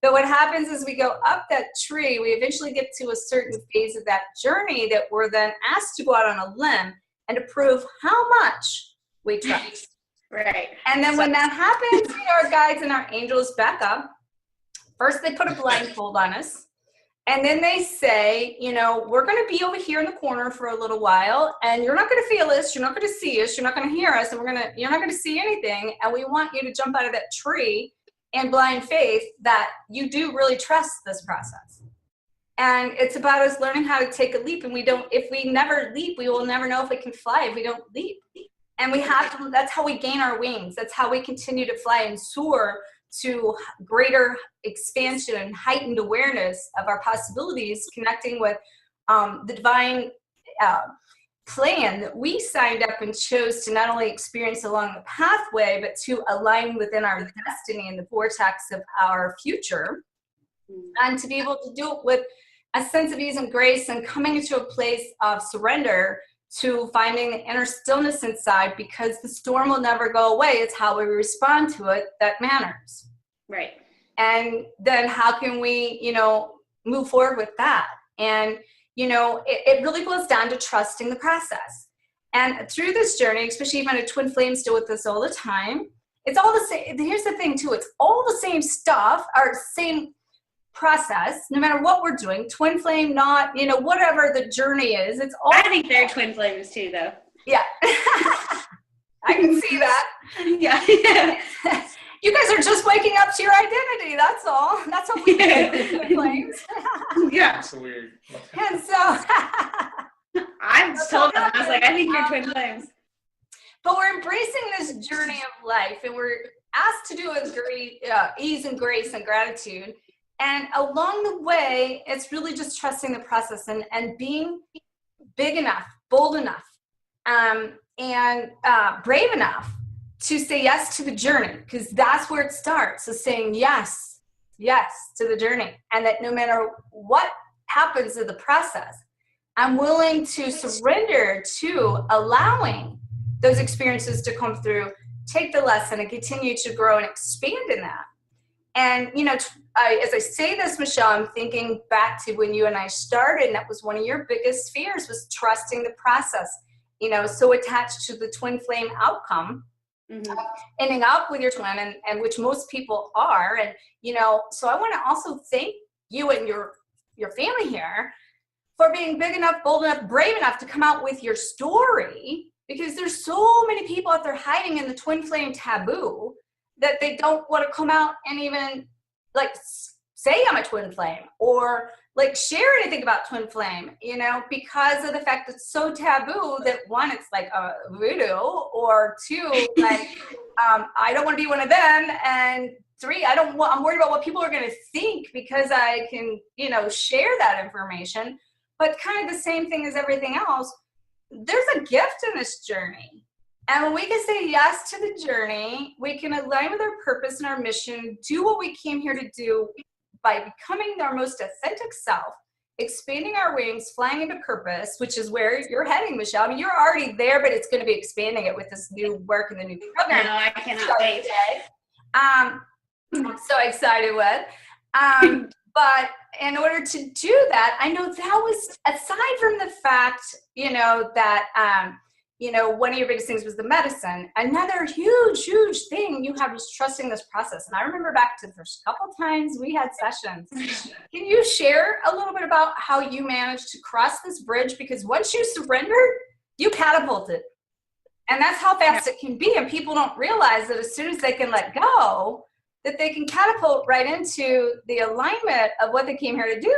But what happens is we go up that tree, we eventually get to a certain phase of that journey that we're then asked to go out on a limb and to prove how much we trust. Right. And then when that happens, our guides and our angels back up. First, they put a blindfold on us, and then they say, we're going to be over here in the corner for a little while, and you're not going to feel us, you're not going to see us, you're not going to hear us, and you're not going to see anything, and we want you to jump out of that tree in blind faith that you do really trust this process. And it's about us learning how to take a leap, and if we never leap, we will never know if we can fly if we don't leap. And that's how we gain our wings. That's how we continue to fly and soar to greater expansion and heightened awareness of our possibilities, connecting with the divine plan that we signed up and chose to not only experience along the pathway, but to align within our destiny and the vortex of our future, and to be able to do it with a sense of ease and grace and coming into a place of surrender to finding the inner stillness inside, because the storm will never go away. It's how we respond to it that matters. Right. And then how can we, move forward with that? And, it really boils down to trusting the process. And through this journey, especially even a twin flame still with us all the time, it's all the same. Here's the thing too, it's all the same stuff, or same process, no matter what we're doing, twin flame, not, whatever the journey is, it's all. I think they're twin flames too, though. Yeah. I can see that. Yeah. You guys are just waking up to your identity. That's all. That's all we do. Twin flames. Yeah. That's weird. And so, I told them, I was like, I think you're twin flames. but we're embracing this journey of life, and we're asked to do it with great ease and grace and gratitude. And along the way, it's really just trusting the process and being big enough, bold enough, and brave enough to say yes to the journey, because that's where it starts. So saying yes to the journey, and that no matter what happens in the process, I'm willing to surrender to allowing those experiences to come through, take the lesson, and continue to grow and expand in that. And, you know, as I say this, Michelle, I'm thinking back to when you and I started, and that was one of your biggest fears, was trusting the process, you know, so attached to the twin flame outcome, ending up with your twin, and which most people are. And, you know, so I want to also thank you and your family here for being big enough, bold enough, brave enough to come out with your story, because there's so many people out there hiding in the twin flame taboo that they don't want to come out and even like say I'm a twin flame or like share anything about twin flame, you know, because of the fact that it's so taboo that one, it's like a voodoo, or two, like I don't want to be one of them, and three, I'm worried about what people are going to think because I can, you know, share that information. But kind of the same thing as everything else, there's a gift in this journey. And when we can say yes to the journey, we can align with our purpose and our mission, do what we came here to do by becoming our most authentic self, expanding our wings, flying into purpose, which is where you're heading, Michelle. I mean, you're already there, but it's going to be expanding it with this new work and the new program. No, I cannot wait. I'm so excited with. But in order to do that, I know that was, aside from the fact, you know, that, you know, one of your biggest things was the medicine. Another huge thing you have is trusting this process. And I remember back to the first couple times we had sessions. Can you share a little bit about how you managed to cross this bridge? Because once you surrendered, you catapulted. And that's how fast it can be. And people don't realize that as soon as they can let go, that they can catapult right into the alignment of what they came here to do.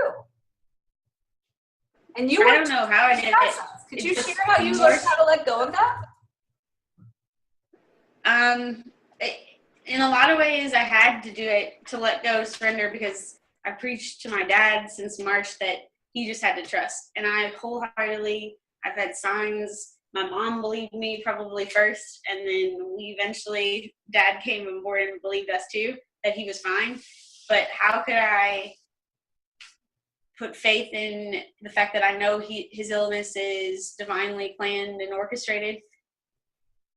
And you, I don't know how I did it. Could you share how you learned how to let go of that? In a lot of ways, I had to do it to let go, surrender, because I preached to my dad since March that he just had to trust. And I wholeheartedly, I've had signs. My mom believed me probably first, and then we eventually, Dad came on board and believed us too, that he was fine. But how could I put faith in the fact that I know his illness is divinely planned and orchestrated,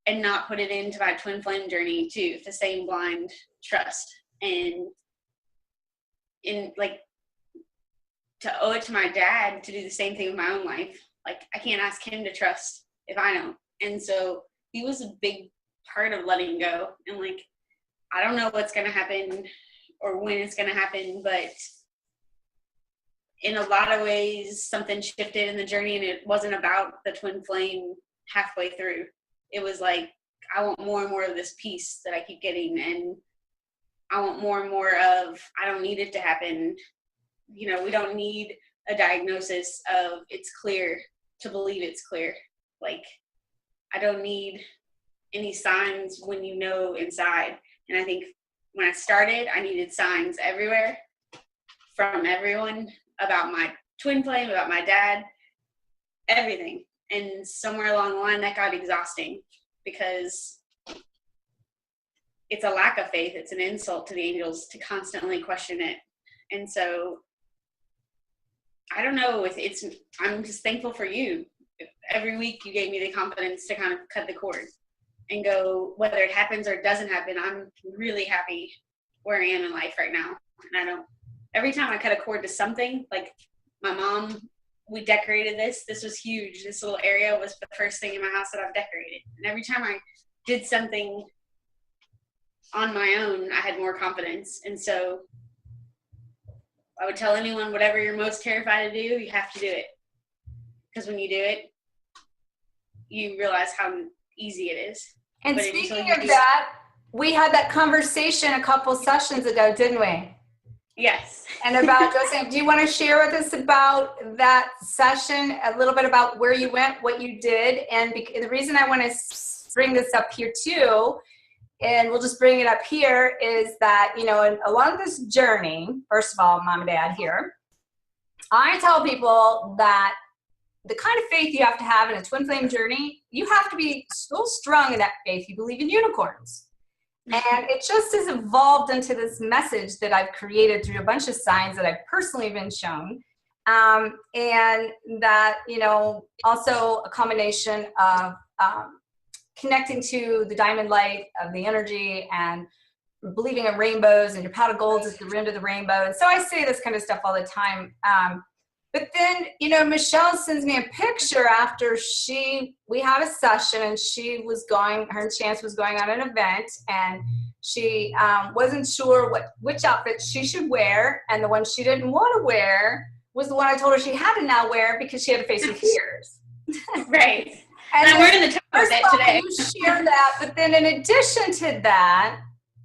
and not put it into my twin flame journey too, the same blind trust? And in like, to owe it to my dad to do the same thing with my own life. Like, I can't ask him to trust if I don't. And so he was a big part of letting go. And like, I don't know what's going to happen or when it's going to happen, but in a lot of ways, something shifted in the journey, and it wasn't about the twin flame halfway through. It was like, I want more and more of this peace that I keep getting, and I want more and more of, I don't need it to happen. You know, we don't need a diagnosis of it's clear to believe it's clear. Like, I don't need any signs when you know inside. And I think when I started, I needed signs everywhere from everyone about my twin flame, about my dad, everything. And somewhere along the line, that got exhausting because it's a lack of faith. It's an insult to the angels to constantly question it. And so I don't know if I'm just thankful for you. Every week you gave me the confidence to kind of cut the cord and go, whether it happens or it doesn't happen, I'm really happy where I am in life right now. And every time I cut a cord to something, like my mom, we decorated this was huge. This little area was the first thing in my house that I've decorated. And every time I did something on my own, I had more confidence. And so I would tell anyone, whatever you're most terrified to do, you have to do it. Because when you do it, you realize how easy it is. And speaking of that, we had that conversation a couple sessions ago, didn't we? Yes. And about dosing. Do you want to share with us about that session, a little bit about where you went, what you did? And the reason I want to bring this up here too, and we'll just bring it up here, is that, you know, along this journey, first of all, mom and dad here, I tell people that the kind of faith you have to have in a twin flame journey, you have to be so strong in that faith you believe in unicorns. And it just has evolved into this message that I've created through a bunch of signs that I've personally been shown. And that, you know, also a combination of connecting to the diamond light of the energy and believing in rainbows, and your pot of gold is the rim to the rainbow. And so I say this kind of stuff all the time. But then, you know, Michelle sends me a picture after we had a session, and her and Chance was going on an event, and she wasn't sure which outfit she should wear. And the one she didn't want to wear was the one I told her she had to now wear because she had to face her fears. Right. And I'm wearing the top of it today. You share that, but then in addition to that,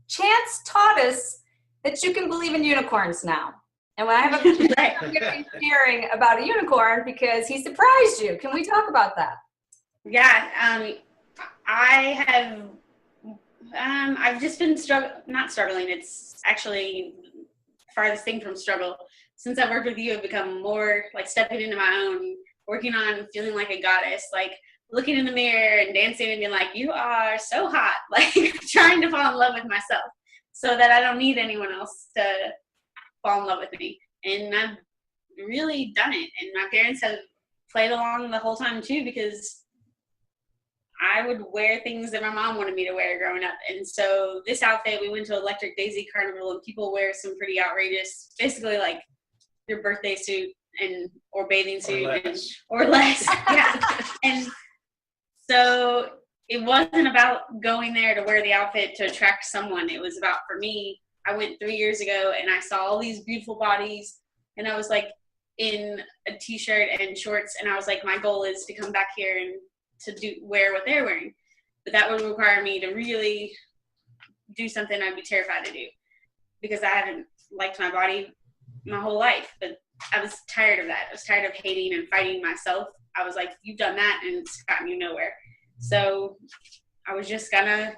Chance taught us that you can believe in unicorns now. And when I have a picture, Right. I'm going to be sharing about a unicorn because he surprised you. Can we talk about that? Yeah, I've just been not struggling. It's actually the farthest thing from struggle. Since I've worked with you, I've become more like stepping into my own, working on feeling like a goddess, like looking in the mirror and dancing and being like, you are so hot, like trying to fall in love with myself so that I don't need anyone else to fall in love with me. And I've really done it. And my parents have played along the whole time too, because I would wear things that my mom wanted me to wear growing up. And so this outfit, we went to Electric Daisy Carnival, and people wear some pretty outrageous, basically like your birthday suit or bathing suit or less. Yeah. And so it wasn't about going there to wear the outfit to attract someone. It was about, for me, I went 3 years ago and I saw all these beautiful bodies, and I was like in a t-shirt and shorts, and I was like, my goal is to come back here and to wear what they're wearing. But that would require me to really do something I'd be terrified to do, because I haven't liked my body my whole life. But I was tired of that. I was tired of hating and fighting myself. I was like, you've done that and it's gotten you nowhere. So I was just Chance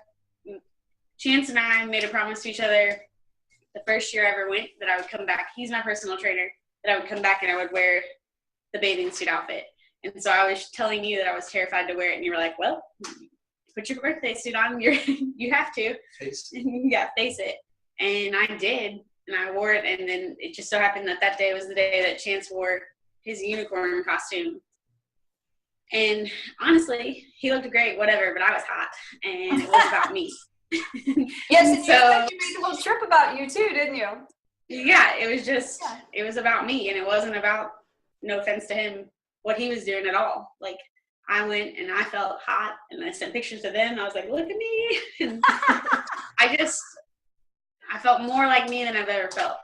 and I made a promise to each other the first year I ever went that I would come back. He's my personal trainer. That I would come back and I would wear the bathing suit outfit. And so I was telling you that I was terrified to wear it, and you were like, well, put your birthday suit on. You have to. Face it. Yeah, face it. And I did, and I wore it, and then it just so happened that day was the day that Chance wore his unicorn costume. And honestly, he looked great, whatever, but I was hot, and it was about me. Yes, and so, you made a little trip about you too, didn't you? Yeah, it was about me, and it wasn't about, no offense to him, what he was doing at all. Like, I went and I felt hot, and I sent pictures to them. I was like, look at me. And I felt more like me than I've ever felt.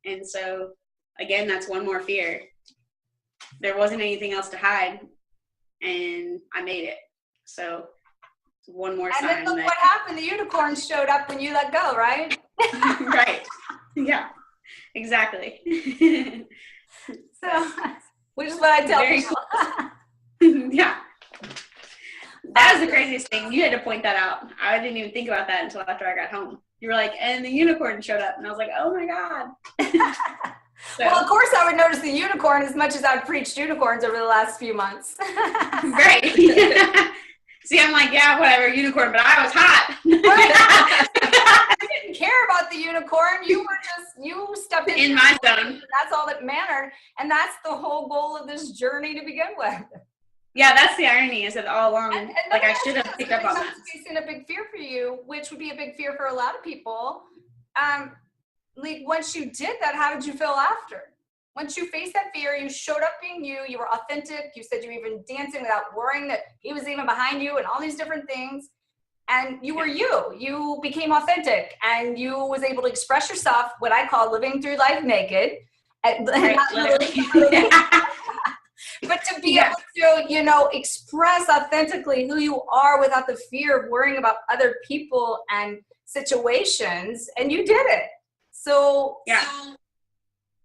And so, again, that's one more fear. There wasn't anything else to hide, and I made it. So, one more sign. And then look what happened. The unicorn showed up when you let go, right? Right. Yeah, exactly. So, which is what I tell people. Yeah. That was the craziest thing. You had to point that out. I didn't even think about that until after I got home. You were like, and the unicorn showed up. And I was like, oh my God. So. Well, of course I would notice the unicorn as much as I've preached unicorns over the last few months. Right. See, I'm like, yeah, whatever, unicorn, but I was hot. I didn't care about the unicorn. You stepped in my zone. That's all that mattered. And that's the whole goal of this journey to begin with. Yeah, that's the irony, is that all along, and like I should have picked up on that. Facing a big fear for you, which would be a big fear for a lot of people. Like, once you did that, how did you feel after? Once you faced that fear, you showed up being you were authentic, you said you were even dancing without worrying that he was even behind you and all these different things. And you were you became authentic, and you was able to express yourself, what I call living through life naked. Right, But to be able to, you know, express authentically who you are without the fear of worrying about other people and situations, and you did it. So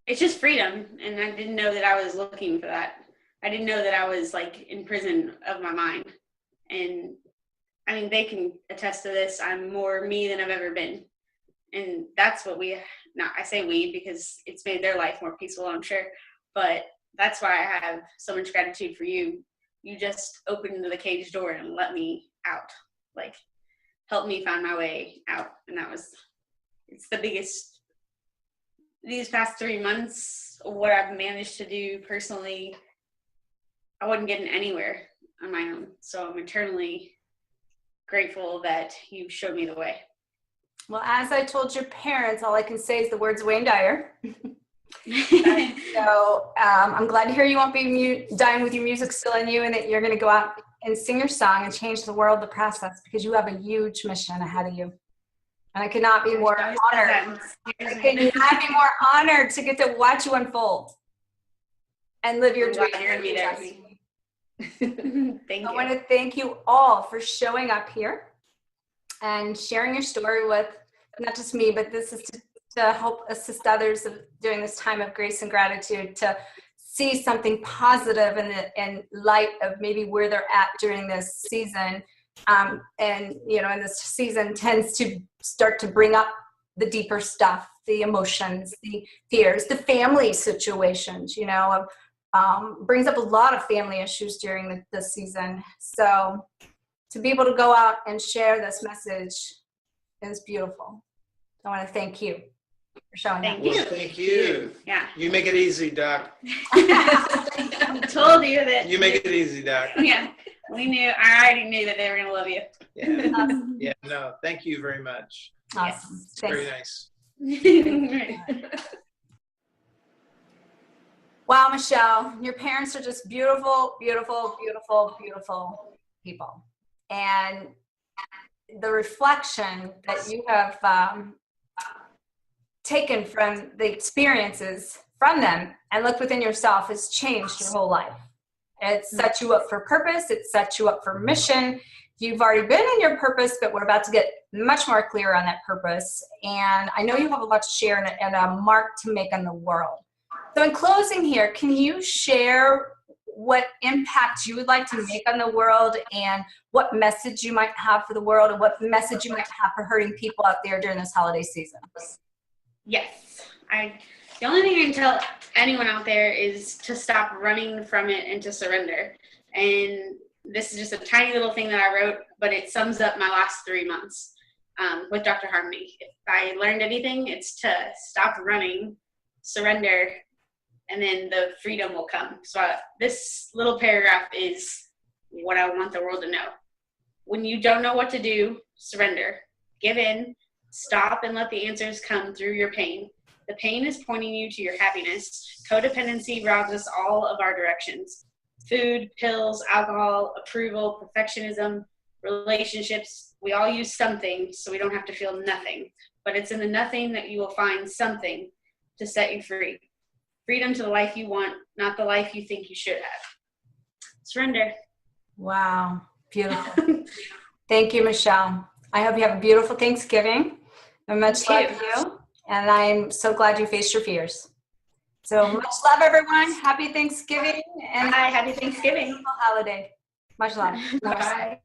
it's just freedom, and I didn't know that I was looking for that. I didn't know that I was like in prison of my mind. And I mean, they can attest to this. I'm more me than I've ever been. And that's what I say we because it's made their life more peaceful, I'm sure. But that's why I have so much gratitude for you. You just opened the cage door and let me out. Like, helped me find my way out. And it's the biggest, these past 3 months, what I've managed to do personally, I wasn't getting anywhere on my own. So I'm eternally grateful that you showed me the way. Well, as I told your parents, all I can say is the words Wayne Dyer. So I'm glad to hear you won't be dying with your music still in you, and that you're going to go out and sing your song and change the world, the process, because you have a huge mission ahead of you. And I could not be more honored. I could not be more honored to get to watch you unfold and live your dream. You're going to be there. Thank you. I want to thank you all for showing up here and sharing your story with not just me, but this is to help assist others during this time of grace and gratitude, to see something positive in light of maybe where they're at during this season. And, you know, and this season tends to start to bring up the deeper stuff, the emotions, the fears, the family situations, you know, brings up a lot of family issues during the season. So to be able to go out and share this message is beautiful. I want to thank you for showing up. Well, thank you. Yeah. You make it easy, Doc. I told you that. You make it easy, Doc. Yeah. I already knew that they were going to love you. Yeah. Awesome. Yeah. No, thank you very much. Awesome. It's Thanks. very nice. Wow, Michelle, your parents are just beautiful, beautiful, beautiful, beautiful people. And the reflection that you have taken from the experiences from them and looked within yourself has changed your whole life. It set you up for purpose. It set you up for mission. You've already been in your purpose, but we're about to get much more clear on that purpose. And I know you have a lot to share and a mark to make on the world. So in closing here, can you share what impact you would like to make on the world and what message you might have for the world and what message you might have for hurting people out there during this holiday season? Yes. The only thing I can tell anyone out there is to stop running from it and to surrender. And this is just a tiny little thing that I wrote, but it sums up my last 3 months with Dr. Harmony. If I learned anything, it's to stop running, surrender, and then the freedom will come. So this little paragraph is what I want the world to know. When you don't know what to do, surrender. Give in, stop, and let the answers come through your pain. The pain is pointing you to your happiness. Codependency robs us all of our directions. Food, pills, alcohol, approval, perfectionism, relationships. We all use something so we don't have to feel nothing. But it's in the nothing that you will find something to set you free. Freedom to the life you want, not the life you think you should have. Surrender. Wow. Beautiful. Thank you, Michelle. I hope you have a beautiful Thanksgiving. And much love to you. And I'm so glad you faced your fears. So much love, everyone. Happy Thanksgiving. And Happy Thanksgiving. Holiday. Much love. Bye.